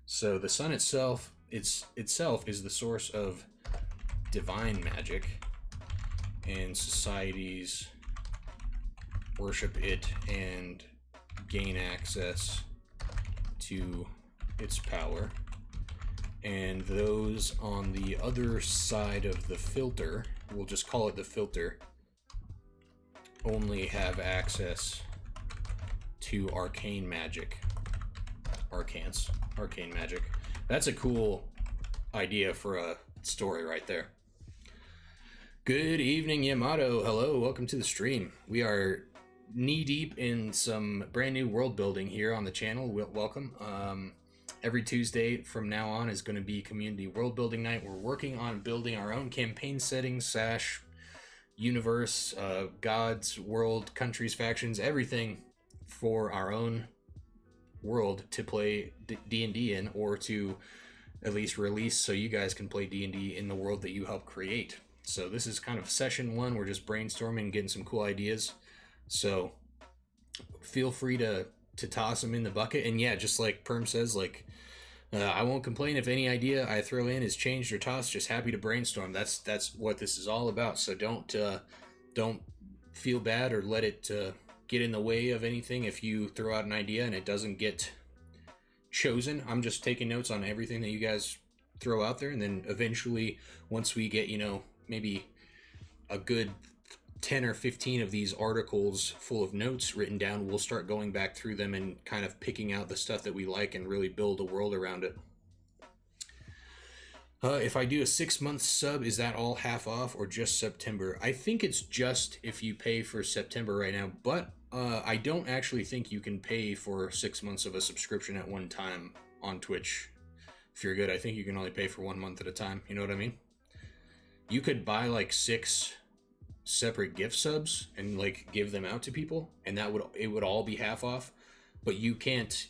So the sun itself is the source of divine magic, and societies worship it and gain access to its power. And those on the other side of the filter, we'll just call it the filter, only have access to arcane magic. Arcane magic. That's a cool idea for a story right there. Good evening, Yamato. Hello, welcome to the stream. We are knee deep in some brand new world building here on the channel. Welcome. Every Tuesday from now on is going to be community world building night. We're working on building our own campaign settings / universe, gods, world, countries, factions, everything for our own world to play D&D in, or to at least release so you guys can play D&D in the world that you help create. So this is kind of session 1. We're just brainstorming, getting some cool ideas. So feel free to toss them in the bucket. And yeah, just like Perm says, like I won't complain if any idea I throw in is changed or tossed. Just happy to brainstorm. That's what this is all about. So don't feel bad or let it get in the way of anything if you throw out an idea and it doesn't get chosen. I'm just taking notes on everything that you guys throw out there, and then eventually once we get maybe a good 10 or 15 of these articles full of notes written down, we'll start going back through them and kind of picking out the stuff that we like and really build a world around it. If I do a 6-month sub, is that all half off or just September? I think it's just if you pay for September right now, but I don't actually think you can pay for 6 months of a subscription at one time on Twitch. If you're good, I think you can only pay for 1 month at a time. You know what I mean? You could buy like 6 separate gift subs and like give them out to people, and it would all be half off, but you can't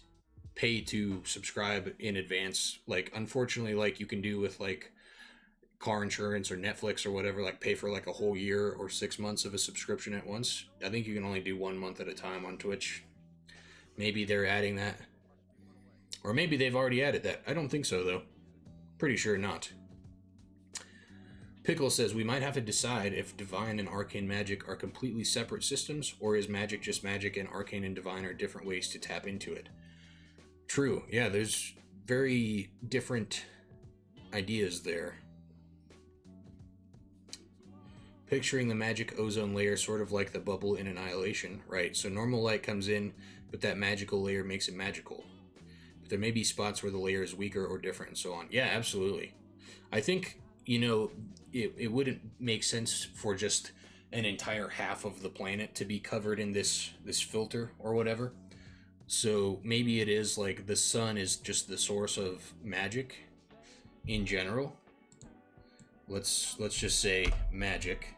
pay to subscribe in advance, like unfortunately, like you can do with like car insurance or Netflix or whatever, like pay for like a whole year or 6 months of a subscription at once. I think you can only do 1 month at a time on Twitch. Maybe they're adding that, or maybe they've already added that. I don't think so though. Pretty sure not. Pickle says we might have to decide if divine and arcane magic are completely separate systems, or is magic just magic and arcane and divine are different ways to tap into it. True. Yeah, there's very different ideas there. Picturing the magic ozone layer sort of like the bubble in Annihilation, right? So normal light comes in, but that magical layer makes it magical. But there may be spots where the layer is weaker or different and so on. Yeah, absolutely. I think, it wouldn't make sense for just an entire half of the planet to be covered in this filter or whatever. So maybe it is like the sun is just the source of magic in general. Let's just say magic,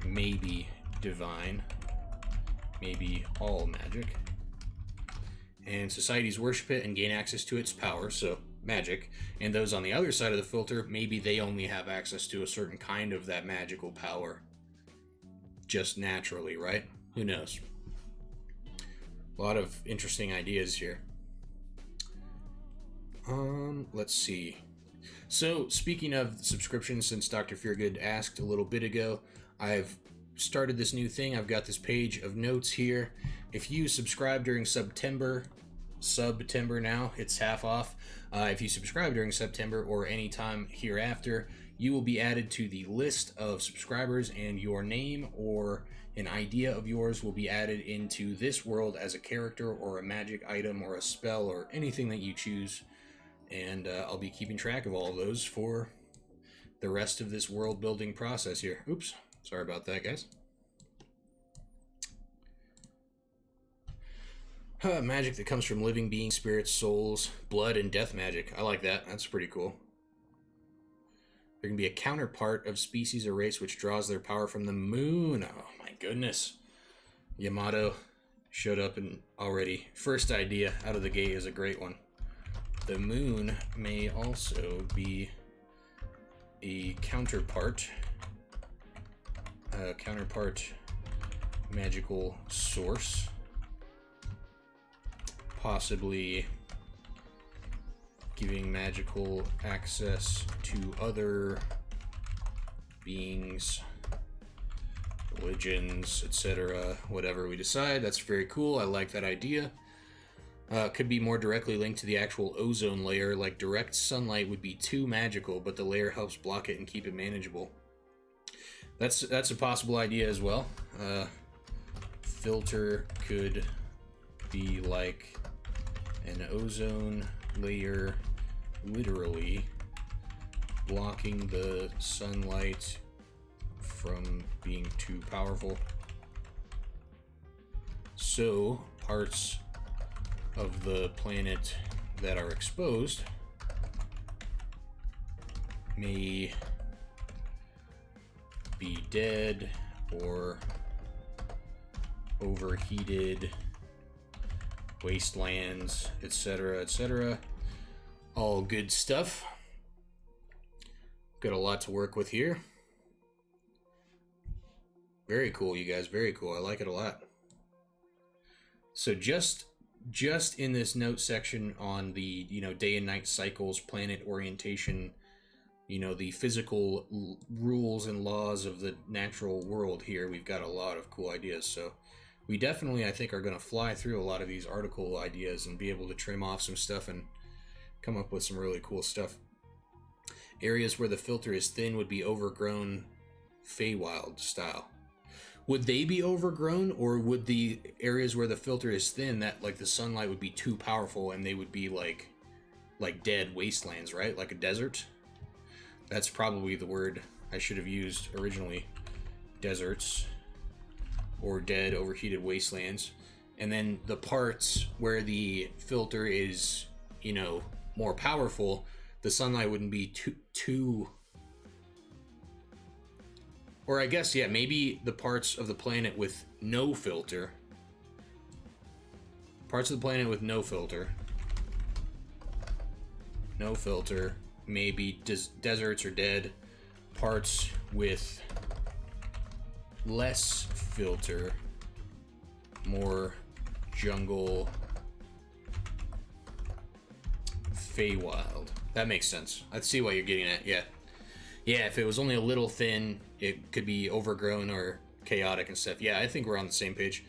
maybe divine, maybe all magic. And societies worship it and gain access to its power, so magic. And those on the other side of the filter, maybe they only have access to a certain kind of that magical power. Just naturally, right? Who knows? A lot of interesting ideas here. Let's see. So, speaking of subscriptions, since Dr. Feargood asked a little bit ago, I've started this new thing. I've got this page of notes here. If you subscribe during September now, it's half off. If you subscribe during September or any time hereafter, you will be added to the list of subscribers, and your name or an idea of yours will be added into this world as a character or a magic item or a spell or anything that you choose. And I'll be keeping track of all of those for the rest of this world building process here. Oops, sorry about that, guys. Magic that comes from living beings, spirits, souls, blood, and death magic. I like that. That's pretty cool. There can be a counterpart of species or race which draws their power from the moon. Oh my goodness. Yamato showed up and already. First idea out of the gate is a great one. The moon may also be a counterpart magical source, possibly giving magical access to other beings, religions, etc. Whatever we decide. That's very cool. I like that idea. Could be more directly linked to the actual ozone layer, like direct sunlight would be too magical, but the layer helps block it and keep it manageable. That's a possible idea as well. Filter could be like an ozone layer, literally blocking the sunlight from being too powerful. So parts of the planet that are exposed may be dead or overheated, wastelands, etc., etc. All good stuff. Got a lot to work with here. Very cool, you guys. Very cool. I like it a lot. So just in this note section on the, day and night cycles, planet orientation, the physical rules and laws of the natural world here, we've got a lot of cool ideas. So we definitely, I think, are going to fly through a lot of these article ideas and be able to trim off some stuff and come up with some really cool stuff. Areas where the filter is thin would be overgrown Feywild style. Would they be overgrown, or would the areas where the filter is thin, that like the sunlight would be too powerful and they would be like dead wastelands, right? Like a desert? That's probably the word I should have used originally. Deserts or dead overheated wastelands. And then the parts where the filter is, more powerful, the sunlight wouldn't be too or I guess, yeah, maybe the parts of the planet with no filter. Parts of the planet with no filter. No filter. Maybe deserts or dead. Parts with less filter. More jungle. Feywild. That makes sense. I see what you're getting at, yeah. Yeah, if it was only a little thin, it could be overgrown or chaotic and stuff. Yeah, I think we're on the same page.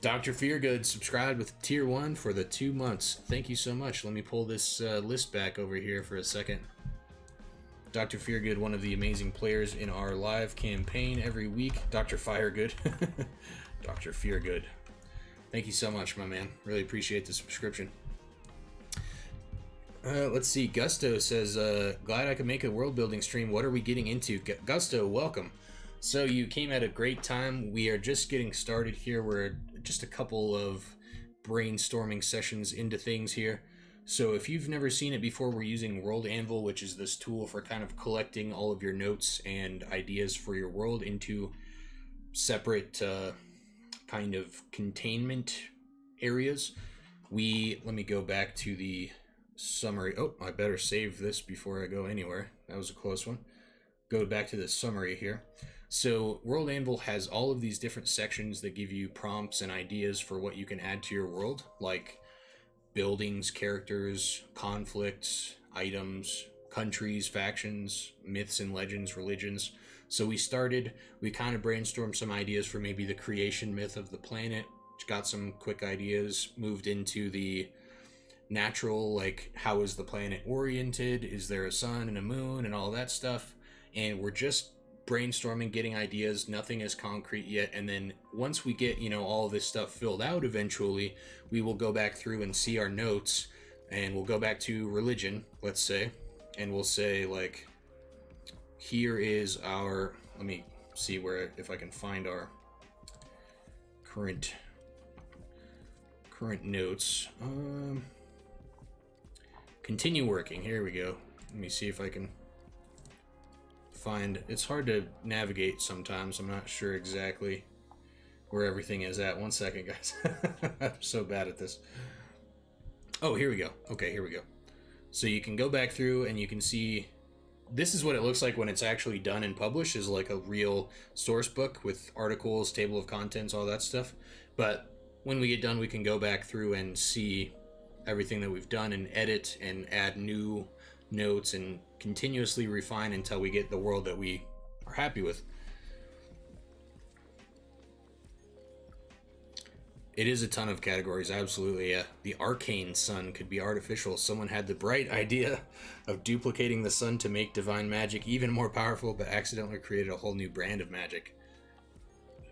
Dr. Feargood subscribed with Tier 1 for the 2 months. Thank you so much. Let me pull this list back over here for a second. Dr. Feargood, one of the amazing players in our live campaign every week. Dr. Firegood. Dr. Feargood. Thank you so much, my man. Really appreciate the subscription. Let's see. Gusto says, glad I could make a world building stream. What are we getting into? Gusto, welcome. So you came at a great time. We are just getting started here. We're just a couple of brainstorming sessions into things here. So if you've never seen it before, we're using World Anvil, which is this tool for kind of collecting all of your notes and ideas for your world into separate kind of containment areas. Let me go back to the summary. Oh, I better save this before I go anywhere. That was a close one. Go back to the summary here. So World Anvil has all of these different sections that give you prompts and ideas for what you can add to your world, like buildings, characters, conflicts, items, countries, factions, myths and legends, religions. So we kind of brainstormed some ideas for maybe the creation myth of the planet, got some quick ideas, moved into the natural, like how is the planet oriented, is there a sun and a moon and all that stuff, and we're just brainstorming, getting ideas. Nothing is concrete yet, and then once we get all of this stuff filled out, eventually we will go back through and see our notes, and we'll go back to religion, let's say, and we'll say like, here is our, let me see if I can find our current notes. Continue working. Here we go. Let me see if I can find. It's hard to navigate sometimes. I'm not sure exactly where everything is at. 1 second, guys. I'm so bad at this. Oh, here we go. Okay, here we go. So you can go back through and you can see this is what it looks like when it's actually done and published, is like a real source book with articles, table of contents, all that stuff. But when we get done, we can go back through and see everything that we've done and edit and add new notes and continuously refine until we get the world that we are happy with. It is a ton of categories, absolutely. Yeah. The arcane sun could be artificial. Someone had the bright idea of duplicating the sun to make divine magic even more powerful, but accidentally created a whole new brand of magic.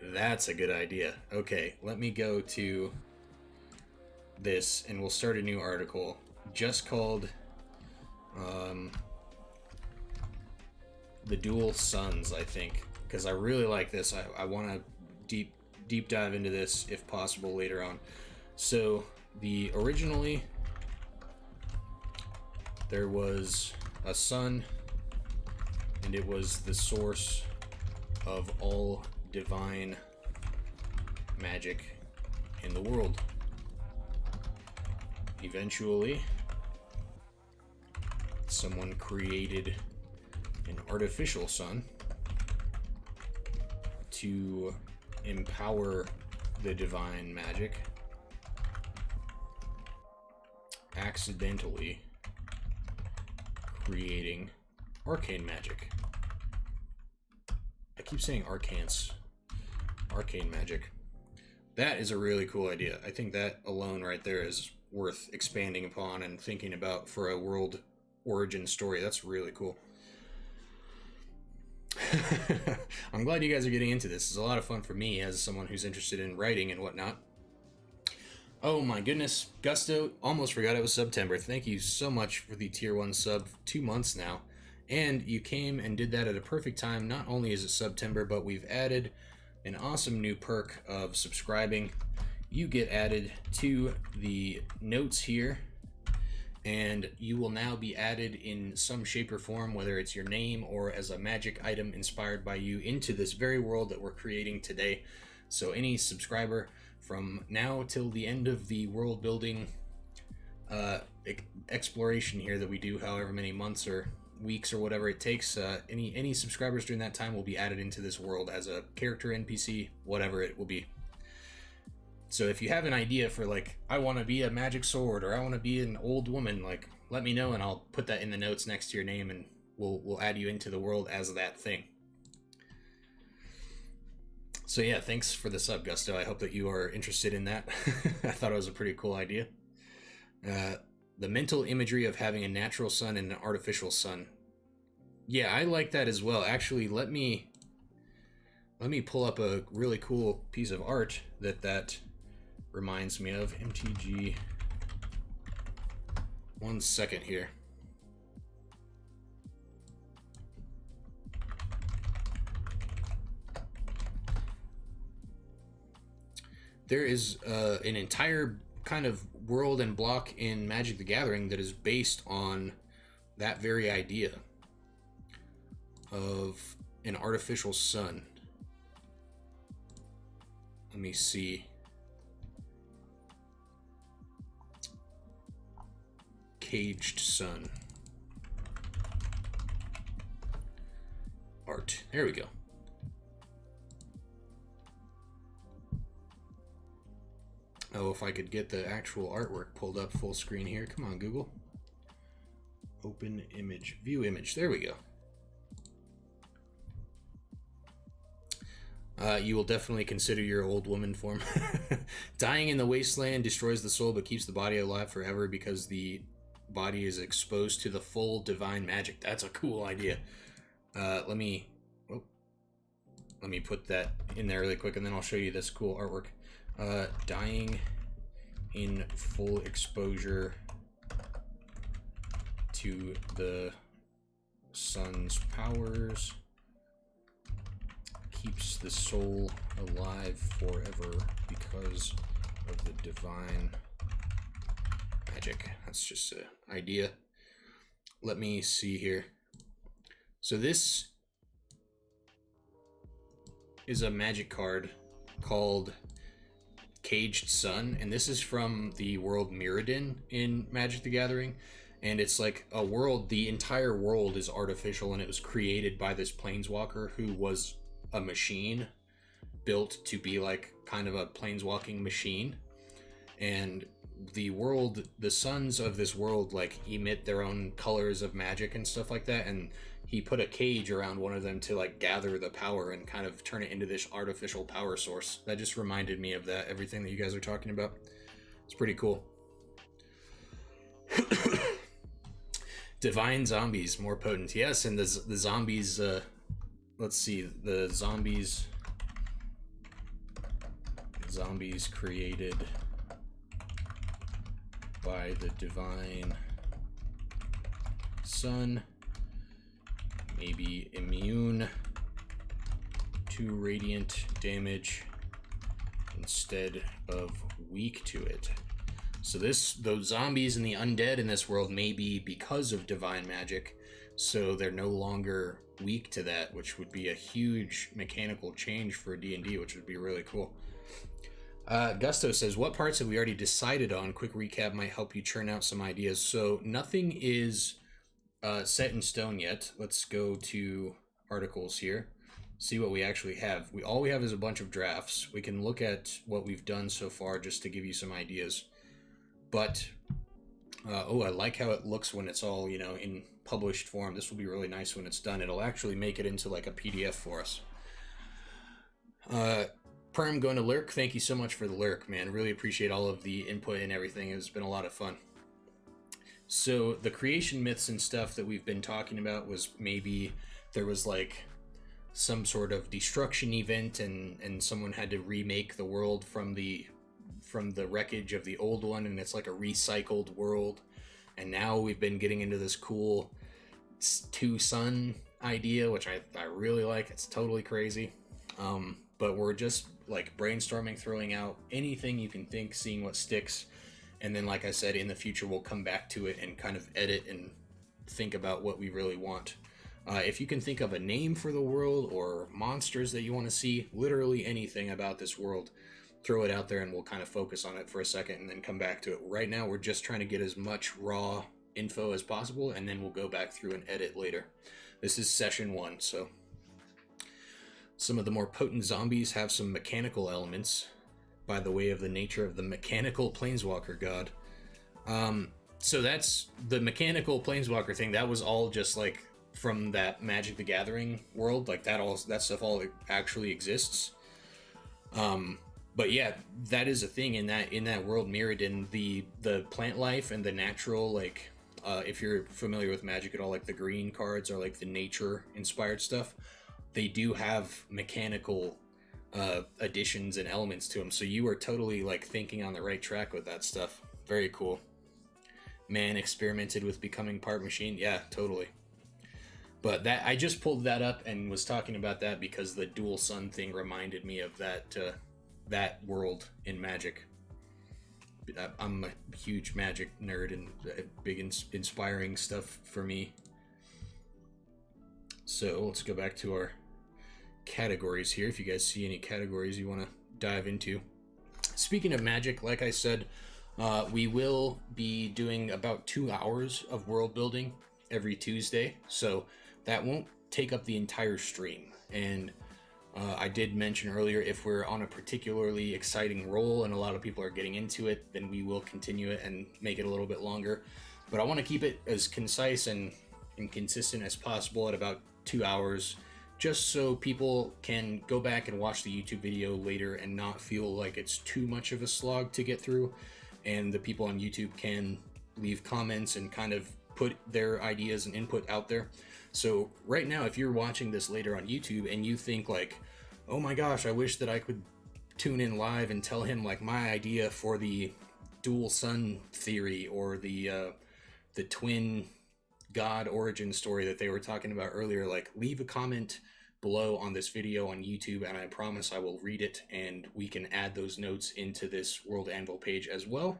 That's a good idea. Okay, let me go to this and we'll start a new article just called The Dual Suns, I think, because I really like this. I want to deep dive into this if possible later on. So originally there was a sun, and it was the source of all divine magic in the world. Eventually, someone created an artificial sun to empower the divine magic, accidentally creating arcane magic. I keep saying arcane magic. That is a really cool idea. I think that alone right there is worth expanding upon and thinking about for a world origin story. That's really cool. I'm glad you guys are getting into this. It's a lot of fun for me as someone who's interested in writing and whatnot. Oh my goodness, Gusto, almost forgot it was September. Thank you so much for the tier 1 sub, 2 months now. And you came and did that at a perfect time. Not only is it September, but we've added an awesome new perk of subscribing. You get added to the notes here, and you will now be added in some shape or form, whether it's your name or as a magic item inspired by you, into this very world that we're creating today. So any subscriber from now till the end of the world building exploration here that we do, however many months or weeks or whatever it takes, any subscribers during that time will be added into this world as a character, NPC, whatever it will be. So if you have an idea for, like, I want to be a magic sword, or I want to be an old woman, like, let me know and I'll put that in the notes next to your name, and we'll add you into the world as that thing. So yeah, thanks for the sub, Gusto. I hope that you are interested in that. I thought it was a pretty cool idea. The mental imagery of having a natural sun and an artificial sun. Yeah, I like that as well. Actually, let me pull up a really cool piece of art that reminds me of. MTG. 1 second here. There is an entire kind of world and block in Magic the Gathering that is based on that very idea of an artificial sun. Let me see. Caged Sun. Art. There we go. Oh, if I could get the actual artwork pulled up full screen here. Come on, Google. Open image. View image. There we go. You will definitely consider your old woman form. Dying in the wasteland destroys the soul but keeps the body alive forever because the body is exposed to the full divine magic. That's a cool idea. Let me put that in there really quick, and then I'll show you this cool artwork. Dying in full exposure to the sun's powers keeps the soul alive forever because of the divine magic. That's just an idea. Let me see here. So this is a magic card called Caged Sun, and this is from the world Mirrodin in Magic the Gathering, and it's like a world, the entire world is artificial, and it was created by this planeswalker who was a machine built to be like kind of a planeswalking machine. And the world, the suns of this world like emit their own colors of magic and stuff like that, and he put a cage around one of them to like gather the power and kind of turn it into this artificial power source. That just reminded me of that, everything that you guys are talking about. It's pretty cool. Divine zombies, more potent. Yes, and the zombies, let's see, the zombies created by the divine sun may be immune to radiant damage instead of weak to it. So those zombies and the undead in this world may be because of divine magic, so they're no longer weak to that, which would be a huge mechanical change for D&D, which would be really cool. Gusto says, what parts have we already decided on? Quick recap might help you churn out some ideas. So nothing is set in stone yet. Let's go to articles here, see what we actually have. All we have is a bunch of drafts. We can look at what we've done so far just to give you some ideas. But oh, I like how it looks when it's all, you know, in published form. This will be really nice when it's done. It'll actually make it into like a PDF for us. Perm going to lurk. Thank you so much for the lurk, man. Really appreciate all of the input and everything. It's been a lot of fun. So the creation myths and stuff that we've been talking about was maybe there was like some sort of destruction event and someone had to remake the world from the wreckage of the old one, and it's like a recycled world. And now we've been getting into this cool two sun idea, which I really like. It's totally crazy. But we're just like brainstorming, throwing out anything you can think, seeing what sticks. And then, like I said, in the future, we'll come back to it and kind of edit and think about what we really want. If you can think of a name for the world or monsters that you want to see, literally anything about this world, throw it out there and we'll kind of focus on it for a second and then come back to it. Right now, we're just trying to get as much raw info as possible, and then we'll go back through and edit later. This is session 1, so some of the more potent zombies have some mechanical elements by the way of the nature of the mechanical planeswalker god. So that's the mechanical planeswalker thing. That was all just like from that Magic the Gathering world. Like that stuff all actually exists. But yeah, that is a thing in that world Mirrodin. The plant life and the natural, like if you're familiar with Magic at all, like the green cards are like the nature inspired stuff. They do have mechanical additions and elements to them, so you are totally like thinking on the right track with that stuff. Very cool. Man experimented with becoming part machine. Yeah, totally. But that, I just pulled that up and was talking about that because the dual sun thing reminded me of that world in Magic. I'm a huge Magic nerd and big inspiring stuff for me. So let's go back to our categories here. If you guys see any categories you want to dive into. Speaking of magic, like I said, we will be doing about 2 hours of world building every Tuesday, so that won't take up the entire stream. And I did mention earlier, if we're on a particularly exciting roll and a lot of people are getting into it, then we will continue it and make it a little bit longer. But I want to keep it as concise and consistent as possible at about 2 hours, just so people can go back and watch the YouTube video later and not feel like it's too much of a slog to get through. And the people on YouTube can leave comments and kind of put their ideas and input out there. So right now, if you're watching this later on YouTube and you think like, oh my gosh, I wish that I could tune in live and tell him like my idea for the dual sun theory or the twin god origin story that they were talking about earlier, like leave a comment below on this video on YouTube and I promise I will read it and we can add those notes into this World Anvil page as well.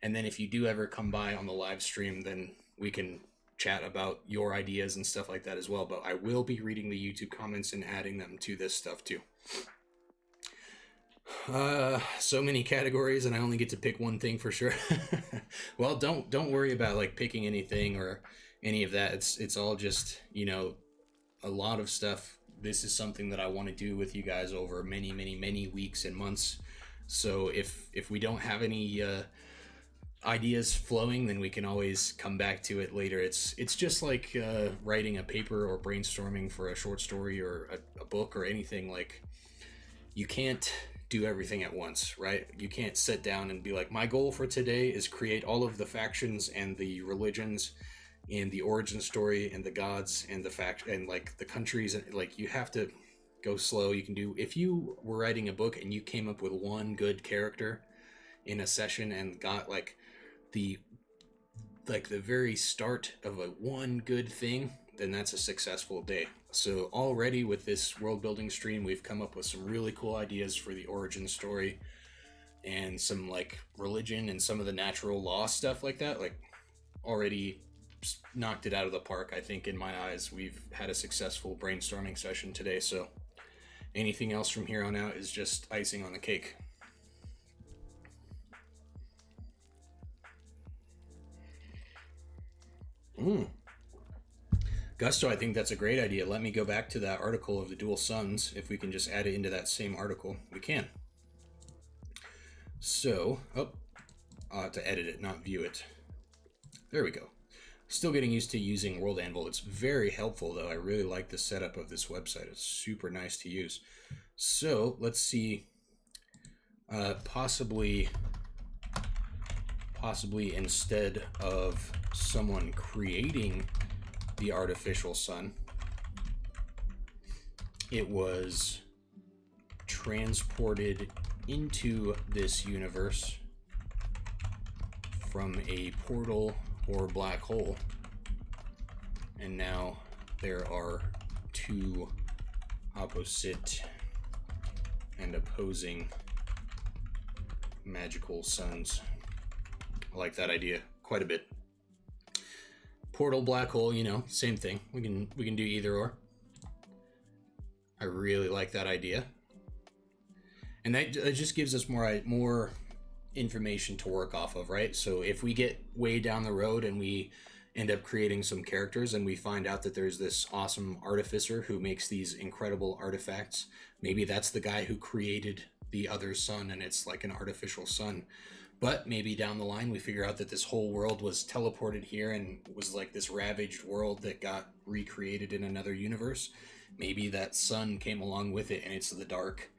And then if you do ever come by on the live stream, then we can chat about your ideas and stuff like that as well. But I will be reading the YouTube comments and adding them to this stuff too. So many categories and I only get to pick one thing for sure. Well, don't worry about like picking anything or any of that. It's all just, you know, a lot of stuff. This is something that I want to do with you guys over many weeks and months. So if we don't have any ideas flowing, then we can always come back to it later. It's just like writing a paper or brainstorming for a short story or a book or anything. Like, you can't do everything at once, right? You can't sit down and be like, my goal for today is create all of the factions and the religions and the origin story and the gods and the fact and like the countries, and like you have to go slow. You can do, if you were writing a book and you came up with one good character in a session and got like the very start of a one good thing, then that's a successful day. So already with this world building stream, we've come up with some really cool ideas for the origin story and some like religion and some of the natural law stuff like that. Like, already knocked it out of the park. I think in my eyes, we've had a successful brainstorming session today. So anything else from here on out is just icing on the cake. Gusto, I think that's a great idea. Let me go back to that article of the dual suns. If we can just add it into that same article, we can. So, I'll have to edit it, not view it. There we go. Still getting used to using World Anvil. It's very helpful, though. I really like the setup of this website. It's super nice to use. So, let's see. Possibly instead of someone creating the artificial sun, it was transported into this universe from a portal or black hole, and now there are two opposite and opposing magical suns. I like that idea quite a bit. Portal, black hole, you know, same thing. We can do either or. I really like that idea, and that just gives us more information to work off of, right? So if we get way down the road and we end up creating some characters and we find out that there's this awesome artificer who makes these incredible artifacts, maybe that's the guy who created the other sun and it's like an artificial sun. But maybe down the line we figure out that this whole world was teleported here and was like this ravaged world that got recreated in another universe. Maybe that sun came along with it and it's the dark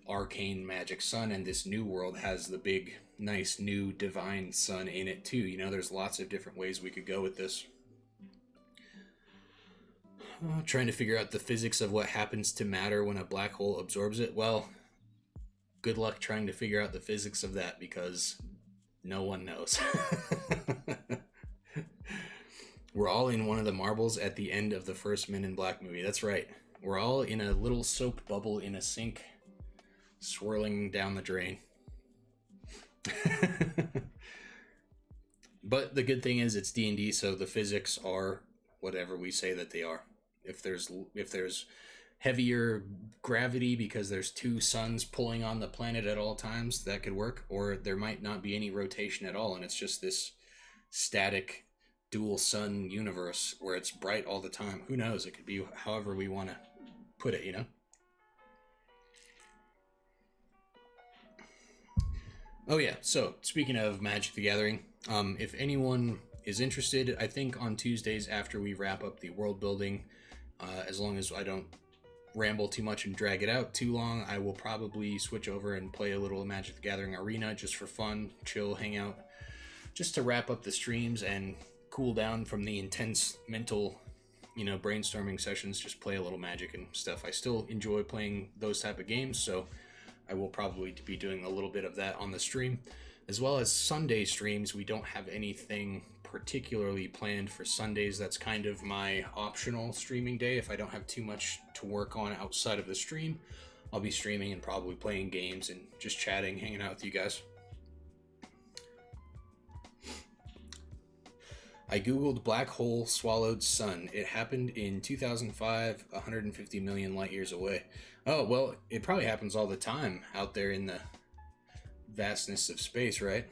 arcane magic sun, and this new world has the big nice new divine sun in it too. You know, there's lots of different ways we could go with this. Trying to figure out the physics of what happens to matter when a black hole absorbs it. Well, good luck trying to figure out the physics of that, because no one knows. We're all in one of the marbles at the end of the first Men in Black movie. That's right. We're all in a little soap bubble in a sink, swirling down the drain. But the good thing is it's D&D, so the physics are whatever we say that they are. If there's heavier gravity because there's two suns pulling on the planet at all times. That could work. Or there might not be any rotation at all, and it's just this static dual sun universe where it's bright all the time. Who knows? It could be however we want to put it, you know? Oh yeah, so speaking of Magic the Gathering, if anyone is interested, I think on Tuesdays after we wrap up the world building, as long as I don't ramble too much and drag it out too long, I will probably switch over and play a little Magic the Gathering Arena just for fun, chill, hang out, just to wrap up the streams and cool down from the intense mental, brainstorming sessions. Just play a little Magic and stuff. I still enjoy playing those type of games, so I will probably be doing a little bit of that on the stream. As well as Sunday streams, we don't have anything particularly planned for Sundays. That's kind of my optional streaming day. If I don't have too much to work on outside of the stream, I'll be streaming and probably playing games and just chatting, hanging out with you guys. I googled black hole swallowed sun. It happened in 2005, 150 million light years away. Oh, well, it probably happens all the time out there in the vastness of space, right?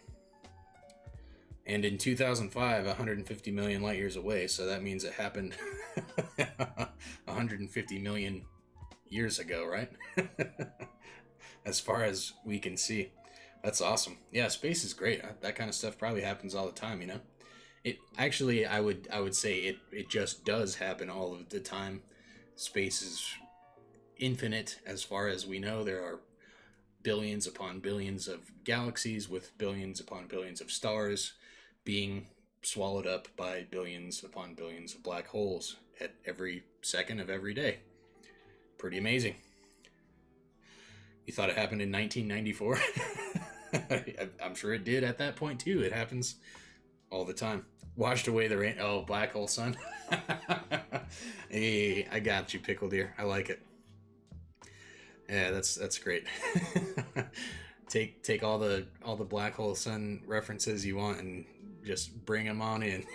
And in 2005, 150 million light years away, so that means it happened 150 million years ago, right? As far as we can see. That's awesome. Yeah, space is great. That kind of stuff probably happens all the time, you know? It actually, I would say it just does happen all of the time. Space is infinite as far as we know. There are billions upon billions of galaxies with billions upon billions of stars being swallowed up by billions upon billions of black holes at every second of every day. Pretty amazing. You thought it happened in 1994? I'm sure it did at that point too. It happens all the time. Washed away the rain. Oh, black hole sun. Hey, I got you, Pickle Deer. I like it. Yeah, that's great. Take all the black hole sun references you want and just bring them on in.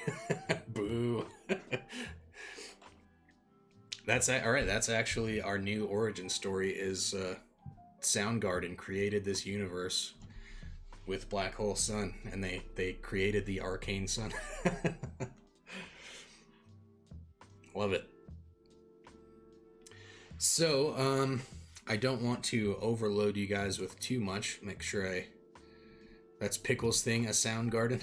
Boo. That's all right. That's actually our new origin story. Is Soundgarden created this universe with black hole sun, and they created the arcane sun. Love it. So I don't want to overload you guys with too much. Make sure that's Pickle's thing, a Soundgarden.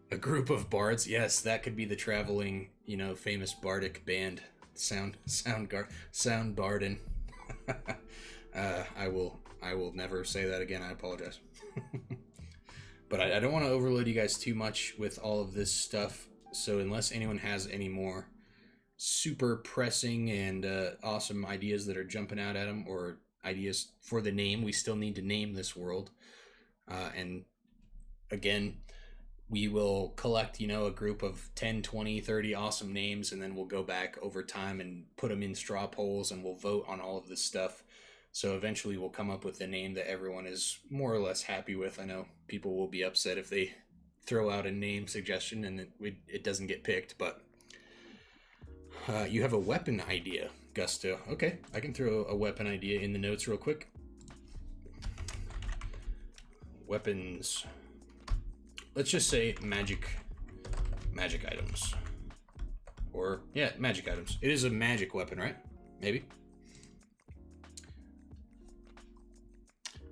A group of bards. Yes, that could be the traveling, famous bardic band. Soundgarden. I will never say that again. I apologize. But I don't want to overload you guys too much with all of this stuff. So unless anyone has any more super pressing and awesome ideas that are jumping out at them, or ideas for the name, we still need to name this world. And again, we will collect, a group of 10, 20, 30 awesome names, and then we'll go back over time and put them in straw polls, and we'll vote on all of this stuff. So eventually we'll come up with a name that everyone is more or less happy with. I know people will be upset if they throw out a name suggestion and it doesn't get picked, but you have a weapon idea, Gusto. Okay, I can throw a weapon idea in the notes real quick. Weapons. Let's just say magic items. Or, yeah, magic items. It is a magic weapon, right? Maybe.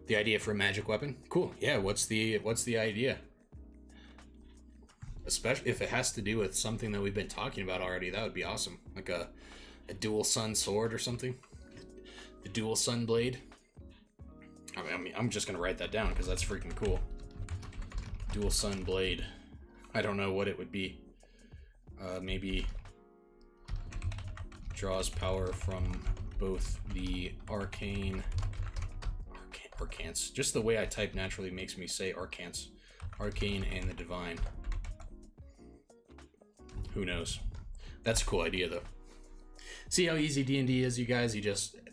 The idea for a magic weapon? Cool. Yeah, what's the idea? Especially if it has to do with something that we've been talking about already, that would be awesome. Like a dual sun sword or something. The dual sun blade. I mean, I'm just gonna write that down because that's freaking cool. Dual sun blade. I don't know what it would be. Maybe draws power from both the arcane. Arcants. Just the way I type naturally makes me say arcants. Arcane and the divine. Who knows? That's a cool idea, though. See how easy D&D is, you guys?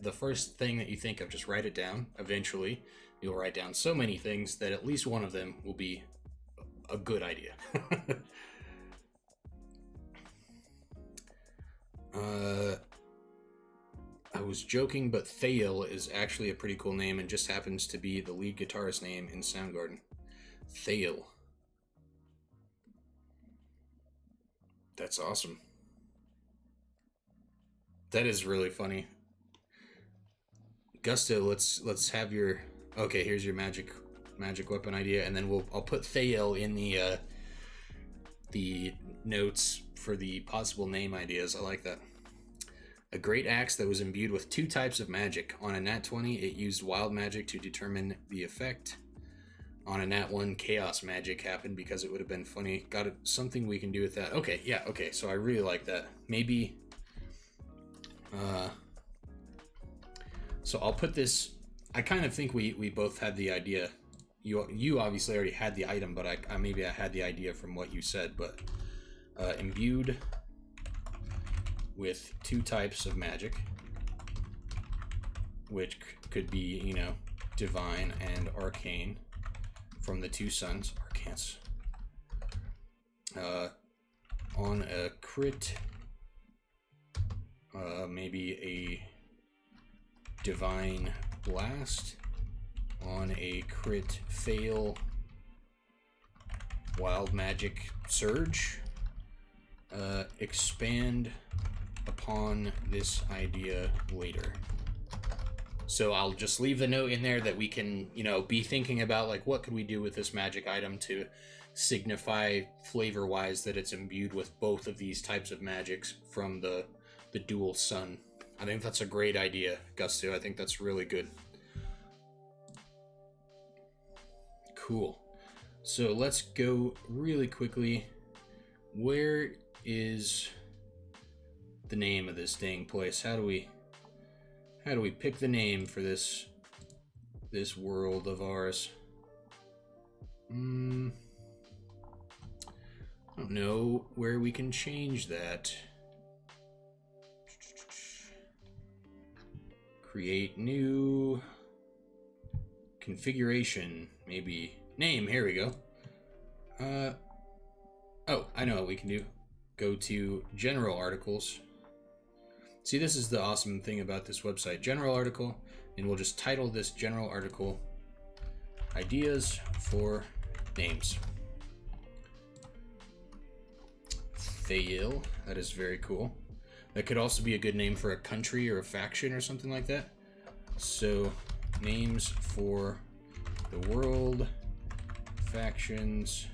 The first thing that you think of, just write it down. Eventually, you'll write down so many things that at least one of them will be a good idea. I was joking, but Thale is actually a pretty cool name and just happens to be the lead guitarist name in Soundgarden. Thale. That's awesome. That is really funny. Gusto, let's have your... Okay, here's your magic weapon idea, and then I'll put Thale in the notes for the possible name ideas. I like that. A great axe that was imbued with 2 types of magic. On a nat 20, it used wild magic to determine the effect. On a nat 1, chaos magic happened because it would have been funny. Got it, something we can do with that. Okay, yeah, okay, so I really like that. Maybe... so I'll put this... I kind of think we both had the idea. You obviously already had the item, but I maybe I had the idea from what you said, but... imbued with 2 types of magic, which could be, you know, divine and arcane from the 2 suns. Arcans. On a crit, maybe a divine blast. On a crit fail, wild magic surge. Expand upon this idea later. So I'll just leave the note in there that we can, you know, be thinking about, like, what could we do with this magic item to signify flavor-wise that it's imbued with both of these types of magics from the dual sun. I think that's a great idea, Gusto. I think that's really good. Cool. So let's go really quickly. Where is the name of this dang place? How do we pick the name for this world of ours? I don't know where we can change that. Create new configuration, maybe name. Here we go. Oh, I know what we can do. Go to general articles. See, this is the awesome thing about this website. General article, and we'll just title this general article Ideas for Names. Thale, that is very cool. That could also be a good name for a country or a faction or something like that. So, names for the world, factions,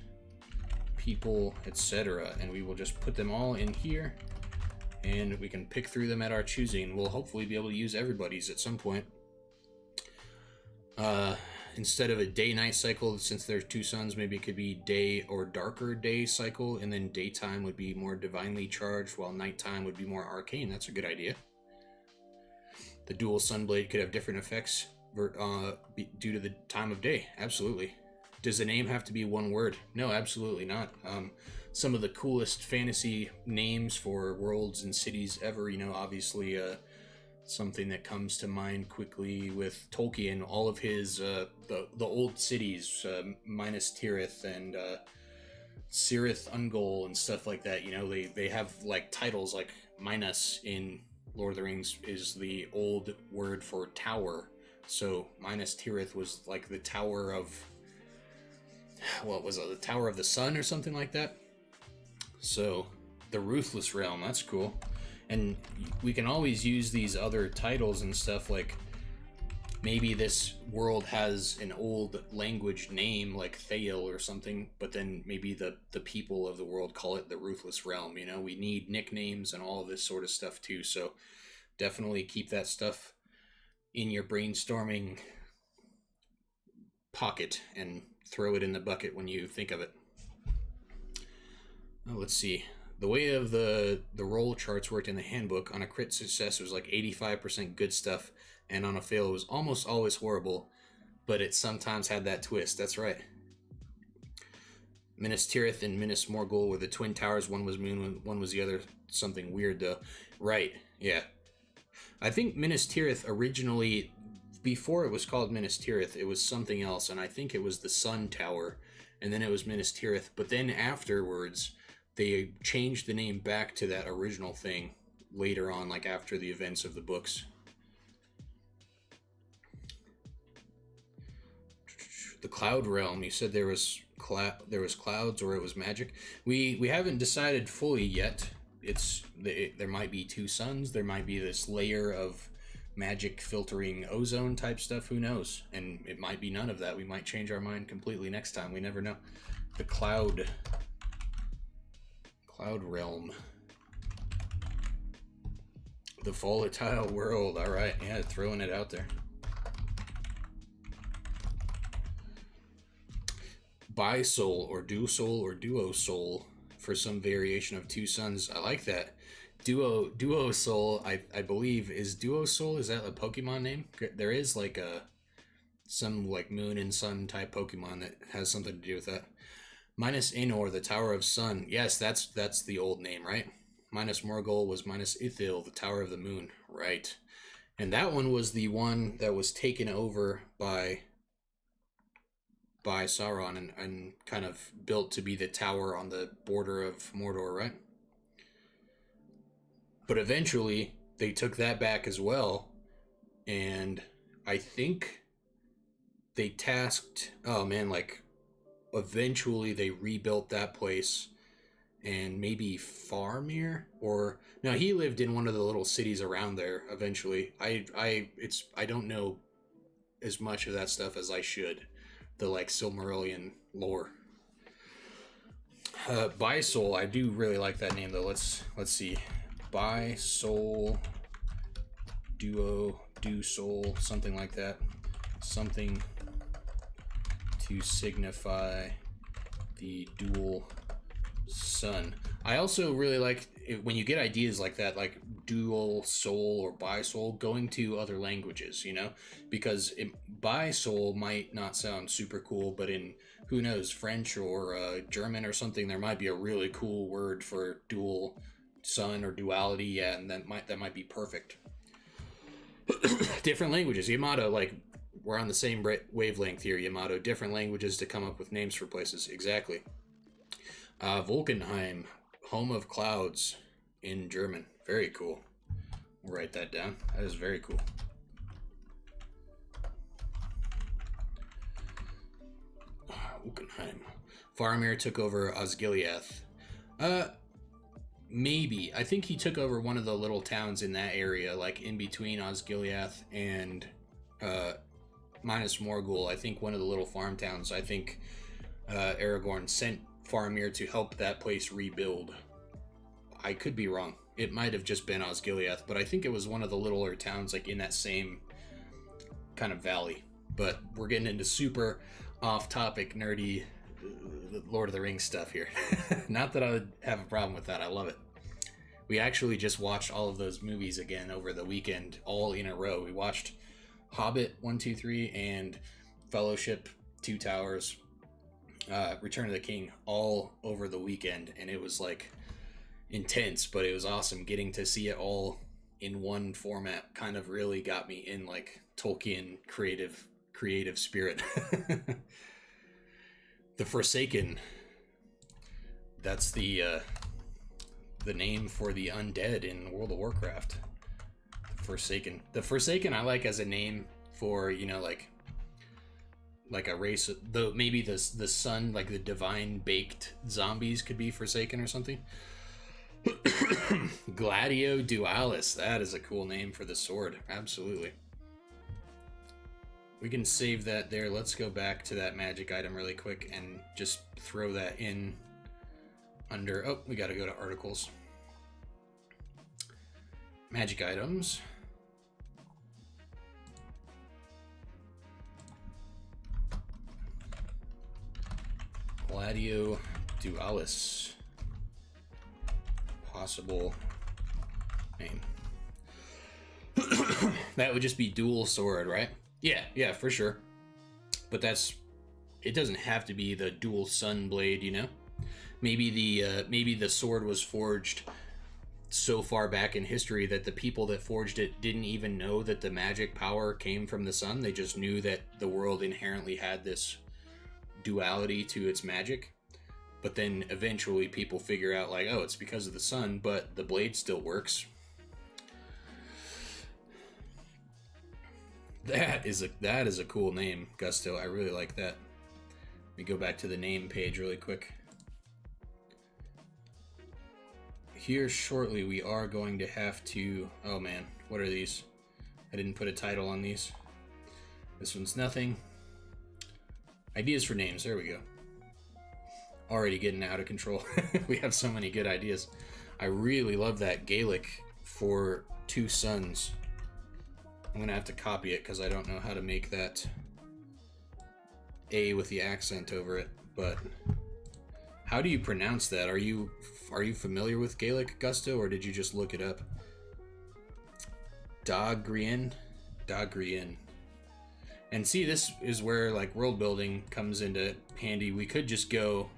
people, etc. And we will just put them all in here, and we can pick through them at our choosing. We'll hopefully be able to use everybody's at some point. Instead of a day-night cycle, since there's 2 suns, maybe it could be day or darker day cycle, and then daytime would be more divinely charged, while nighttime would be more arcane. That's a good idea. The dual sunblade could have different effects due to the time of day. Absolutely. Does the name have to be 1 word? No, absolutely not. Some of the coolest fantasy names for worlds and cities ever, you know, obviously something that comes to mind quickly with Tolkien, all of his the old cities, Minas Tirith and Cirith Ungol and stuff like that. You know, they have like titles like Minas in Lord of the Rings is the old word for tower. So Minas Tirith was like the tower of, what was it, the Tower of the Sun or something like that. So the Ruthless Realm, that's cool. And we can always use these other titles and stuff, like maybe this world has an old language name like Thale or something, but then maybe the people of the world call it the Ruthless Realm. You know, we need nicknames and all of this sort of stuff too. So definitely keep that stuff in your brainstorming pocket and throw it in the bucket when you think of it. Oh, let's see. The way of the roll charts worked in the handbook, on a crit success it was like 85% good stuff, and on a fail it was almost always horrible, but it sometimes had that twist. That's right. Minas Tirith and Minas Morgul were the twin towers. One was moon, one was the other. Something weird though. Right, yeah. I think Minas Tirith originally, before it was called Minas Tirith, it was something else, and I think it was the Sun Tower, and then it was Minas Tirith, but then afterwards they changed the name back to that original thing later on, like after the events of the books. The Cloud Realm. You said there was clouds, or it was magic. We haven't decided fully yet. There might be two suns. There might be this layer of magic filtering ozone type stuff. Who knows? And it might be none of that. We might change our mind completely next time. We never know. The Cloud Realm. The Volatile World. All right, yeah, throwing it out there. Bi-soul or duo soul for some variation of two suns. I like that. Duo soul, I believe, is duo soul. Is that a Pokemon name? There is like some like moon and sun type Pokemon that has something to do with that. Minus Inor, the Tower of Sun. Yes, that's the old name, right? Minus Morgul was minus Ithil, the Tower of the Moon, right? And that one was the one that was taken over by Sauron and kind of built to be the tower on the border of Mordor, right? But eventually they took that back as well, and I think they tasked, eventually they rebuilt that place, and maybe Faramir, or no, he lived in one of the little cities around there eventually. I don't know as much of that stuff as I should. The like Silmarillion lore. Bi-soul, I do really like that name though. Let's see. Bi-soul, do-soul, something like that. Something to signify the dual sun. I also really like it when you get ideas like that, like dual soul or bi-soul, going to other languages, because bi-soul might not sound super cool, but in, who knows, French or German or something, there might be a really cool word for dual sun or duality. Yeah, and that might be perfect. Different languages. Yamato, like, we're on the same wavelength here, Yamato. Different languages to come up with names for places. Exactly. Volkenheim, home of clouds in German. Very cool. We'll write that down. That is very cool. Volkenheim. Faramir took over Osgiliath. Maybe. I think he took over one of the little towns in that area, like in between Osgiliath and minus Morgul. I think one of the little farm towns. I think Aragorn sent Faramir to help that place rebuild. I could be wrong. It might have just been Osgiliath, but I think it was one of the littler towns like in that same kind of valley. But we're getting into super off-topic, nerdy Lord of the Rings stuff here. Not that I would have a problem with that. I love it. We actually just watched all of those movies again over the weekend, all in a row. We watched Hobbit 1, 2, 3 and Fellowship, Two Towers, Return of the King, all over the weekend, and it was like intense, but it was awesome. Getting to see it all in one format kind of really got me in like Tolkien creative spirit. The Forsaken, that's the name for the undead in World of Warcraft. The Forsaken I like as a name for, like a race, maybe the sun, like the divine baked zombies could be Forsaken or something. Gladio Dualis, that is a cool name for the sword. Absolutely. We can save that there. Let's go back to that magic item really quick and just throw that in under, we gotta go to articles. Magic items. Gladio Dualis. Possible name. That would just be dual sword, right? Yeah, for sure. But it doesn't have to be the dual sun blade, Maybe the sword was forged so far back in history that the people that forged it didn't even know that the magic power came from the sun. They just knew that the world inherently had this duality to its magic. But then eventually people figure out like, oh, it's because of the sun, but the blade still works. That is a cool name, Gusto. I really like that. Let me go back to the name page really quick. Here shortly we are going to have to... Oh man, what are these? I didn't put a title on these. This one's nothing. Ideas for names, there we go. Already getting out of control. We have so many good ideas. I really love that Gaelic for two sons. I'm gonna have to copy it because I don't know how to make that A with the accent over it, but how do you pronounce that? Are you familiar with Gaelic, Gusto, or did you just look it up? Dagrian. And see, this is where like world building comes into handy. We could just go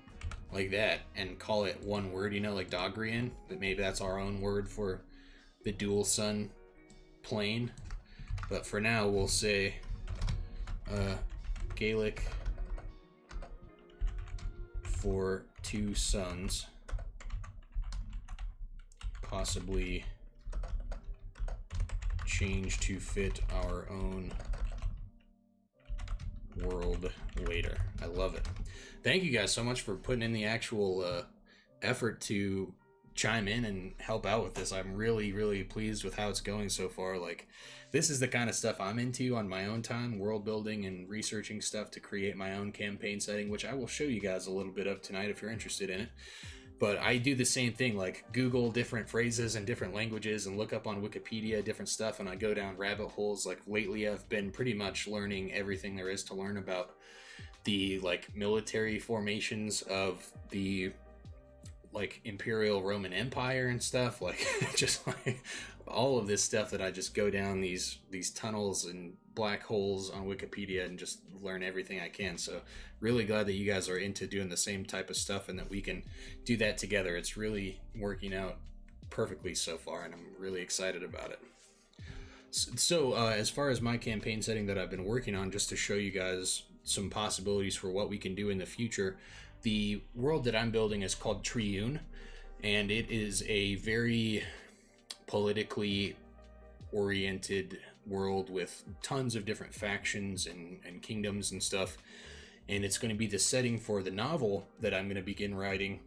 like that and call it one word, you know, like Dagrian, but maybe that's our own word for the dual sun plane. But for now, we'll say Gaelic for two sons, possibly change to fit our own world later. I love it. Thank you guys so much for putting in the actual effort to chime in and help out with this. I'm really, really pleased with how it's going so far. Like, this is the kind of stuff I'm into on my own time, world building and researching stuff to create my own campaign setting, which I will show you guys a little bit of tonight if you're interested in it. But I do the same thing, like Google different phrases in different languages and look up on Wikipedia different stuff, and I go down rabbit holes. Like lately I've been pretty much learning everything there is to learn about the like military formations of the like Imperial Roman Empire and stuff, like just like all of this stuff that I just go down these tunnels and black holes on Wikipedia and just learn everything I can. So really glad that you guys are into doing the same type of stuff and that we can do that together. It's really working out perfectly so far, and I'm really excited about it. So as far as my campaign setting that I've been working on, just to show you guys some possibilities for what we can do in the future, the world that I'm building is called Triune, and it is a very politically oriented world with tons of different factions and kingdoms and stuff. And it's going to be the setting for the novel that I'm going to begin writing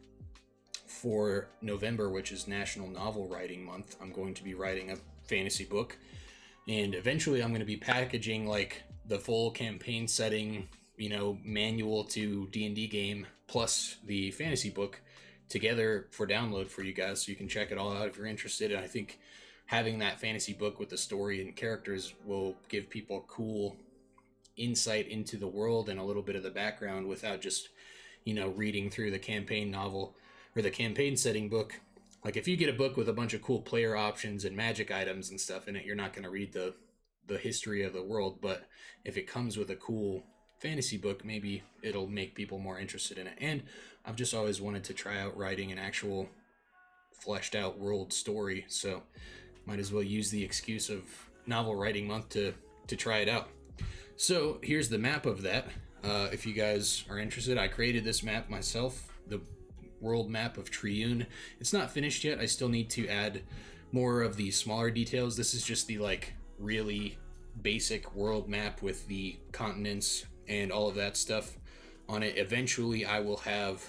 for November, which is National Novel Writing Month. I'm going to be writing a fantasy book, and eventually I'm going to be packaging like the full campaign setting, you know, manual to D&D game plus the fantasy book together for download for you guys, so you can check it all out if you're interested. And I think having that fantasy book with the story and characters will give people cool insight into the world and a little bit of the background without just, you know, reading through the campaign novel or the campaign setting book. Like if you get a book with a bunch of cool player options and magic items and stuff in it, you're not going to read the history of the world. But if it comes with a cool fantasy book, maybe it'll make people more interested in it. And I've just always wanted to try out writing an actual fleshed out world story, so might as well use the excuse of novel writing month to try it out. So here's the map of that. If you guys are interested, I created this map myself, the world map of Triune. It's not finished yet. I still need to add more of the smaller details. This is just the like really basic world map with the continents and all of that stuff on it. Eventually I will have,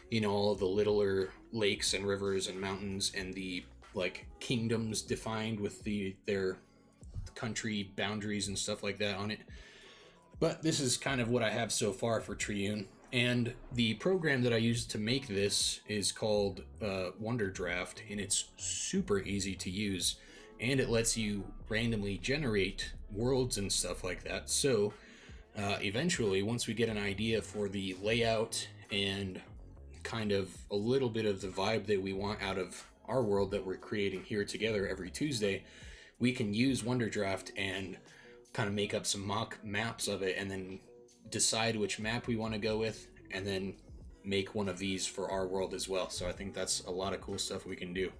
you know, all of the littler lakes and rivers and mountains and the like kingdoms defined with their country boundaries and stuff like that on it. But this is kind of what I have so far for Triune. And the program that I used to make this is called Wonderdraft, and it's super easy to use, and it lets you randomly generate worlds and stuff like that. So eventually, once we get an idea for the layout and kind of a little bit of the vibe that we want out of our world that we're creating here together every Tuesday, we can use Wonderdraft and kind of make up some mock maps of it and then decide which map we want to go with and then make one of these for our world as well. So I think that's a lot of cool stuff we can do.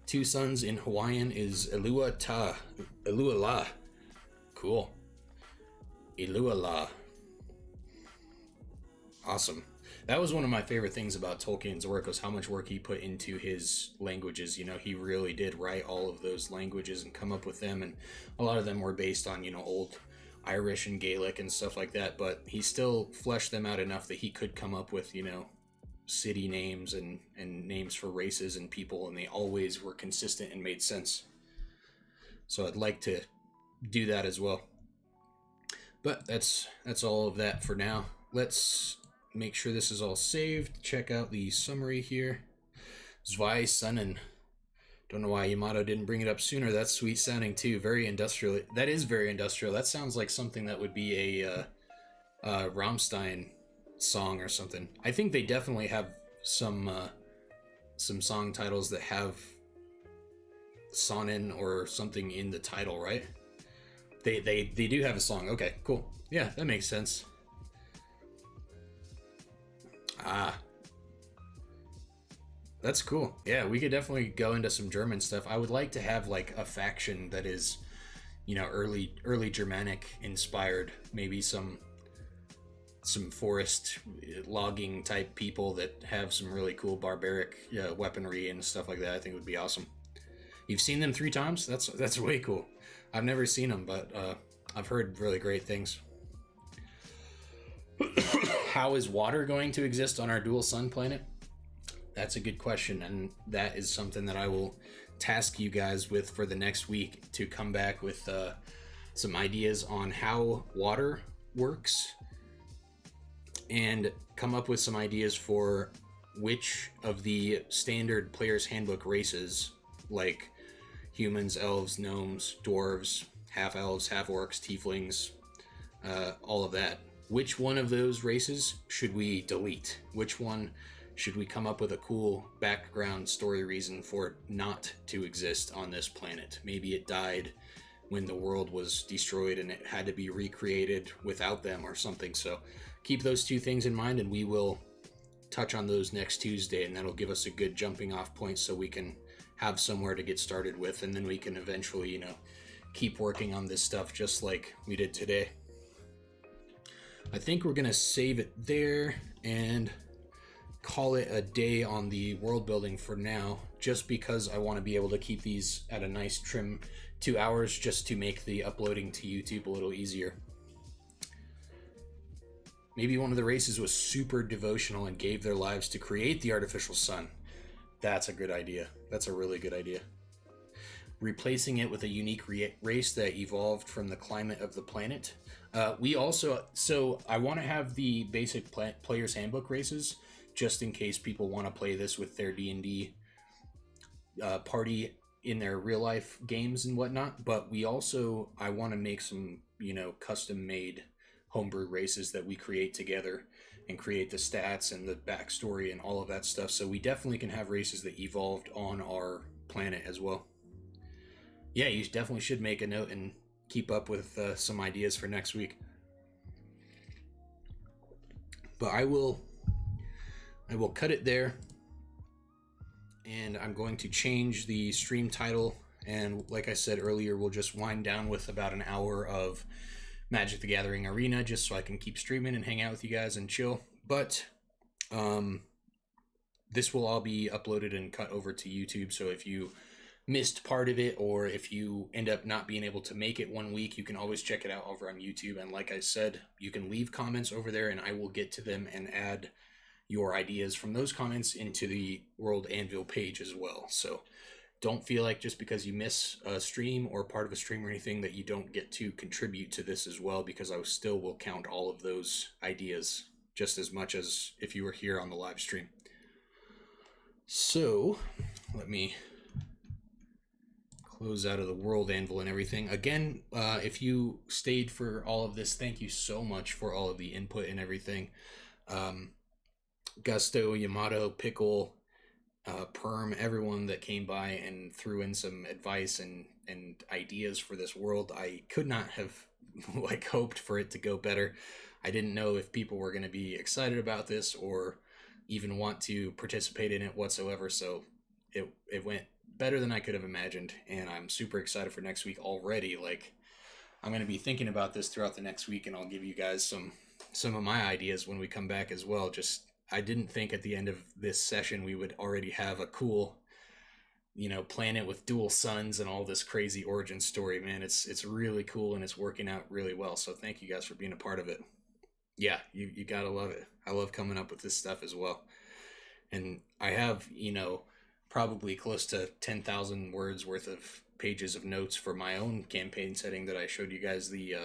Two sons in Hawaiian is Eluala. Cool. Eluala. Awesome. That was one of my favorite things about Tolkien's work, was how much work he put into his languages. You know, he really did write all of those languages and come up with them, and a lot of them were based on, you know, old Irish and Gaelic and stuff like that, but he still fleshed them out enough that he could come up with, you know, city names and names for races and people, and they always were consistent and made sense. So I'd like to do that as well. But that's all of that for now. Let's make sure this is all saved. Check out the summary here. Zwei Sonnen. Don't know why Yamato didn't bring it up sooner. That's sweet sounding too. Very industrial. That is very industrial. That sounds like something that would be a Rammstein song or something. I think they definitely have some song titles that have Sonnen or something in the title, right? They do have a song. Okay, cool. Yeah, that makes sense. Ah, that's cool. Yeah, we could definitely go into some German stuff. I would like to have like a faction that is, you know, early Germanic inspired. Maybe some forest logging type people that have some really cool barbaric weaponry and stuff like that. I think would be awesome. You've seen them 3 times? That's way cool. I've never seen them, but I've heard really great things. How is water going to exist on our dual sun planet? That's a good question, and that is something that I will task you guys with for the next week, to come back with some ideas on how water works and come up with some ideas for which of the standard player's handbook races, like humans, elves, gnomes, dwarves, half elves, half orcs, tieflings, all of that. Which one of those races should we delete? Which one should we come up with a cool background story reason for it not to exist on this planet? Maybe it died when the world was destroyed and it had to be recreated without them or something. So keep those 2 things in mind, and we will touch on those next Tuesday, and that'll give us a good jumping off point so we can have somewhere to get started with, and then we can eventually, you know, keep working on this stuff just like we did today. I think we're gonna save it there and call it a day on the world building for now, just because I want to be able to keep these at a nice trim 2 hours, just to make the uploading to YouTube a little easier. Maybe one of the races was super devotional and gave their lives to create the artificial sun. That's a good idea. That's a really good idea. Replacing it with a unique race that evolved from the climate of the planet. So I want to have the basic player's handbook races, just in case people want to play this with their D&D party in their real life games and whatnot. But I want to make some, you know, custom made homebrew races that we create together, and create the stats and the backstory and all of that stuff. So we definitely can have races that evolved on our planet as well. Yeah, you definitely should make a note and keep up with some ideas for next week. But I will cut it there, and I'm going to change the stream title, and like I said earlier, we'll just wind down with about an hour of Magic the Gathering Arena, just so I can keep streaming and hang out with you guys and chill. But this will all be uploaded and cut over to YouTube, so if you missed part of it, or if you end up not being able to make it one week, you can always check it out over on YouTube. And like I said, you can leave comments over there, and I will get to them and add your ideas from those comments into the World Anvil page as well. So don't feel like just because you miss a stream or part of a stream or anything that you don't get to contribute to this as well, because I still will count all of those ideas just as much as if you were here on the live stream. So let me close out of the World Anvil and everything. Again, if you stayed for all of this, thank you so much for all of the input and everything. Gusto, Yamato, Pickle, Perm, everyone that came by and threw in some advice and ideas for this world. I could not have hoped for it to go better. I didn't know if people were going to be excited about this or even want to participate in it whatsoever. So it went better than I could have imagined, and I'm super excited for next week already. I'm going to be thinking about this throughout the next week, and I'll give you guys some of my ideas when we come back as well, just I didn't think at the end of this session we would already have a cool, planet with dual suns and all this crazy origin story. Man, it's really cool and it's working out really well. So thank you guys for being a part of it. Yeah, you gotta love it. I love coming up with this stuff as well. And I have, probably close to 10,000 words worth of pages of notes for my own campaign setting that I showed you guys the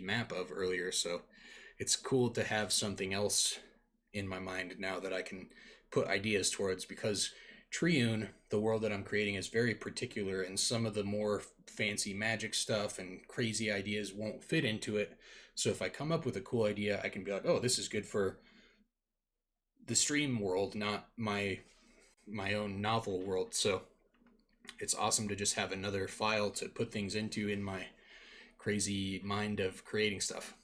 map of earlier. So it's cool to have something else in my mind now that I can put ideas towards, because Triune, the world that I'm creating, is very particular, and some of the more fancy magic stuff and crazy ideas won't fit into it. So if I come up with a cool idea, I can be like, oh, this is good for the stream world, not my own novel world. So it's awesome to just have another file to put things into in my crazy mind of creating stuff.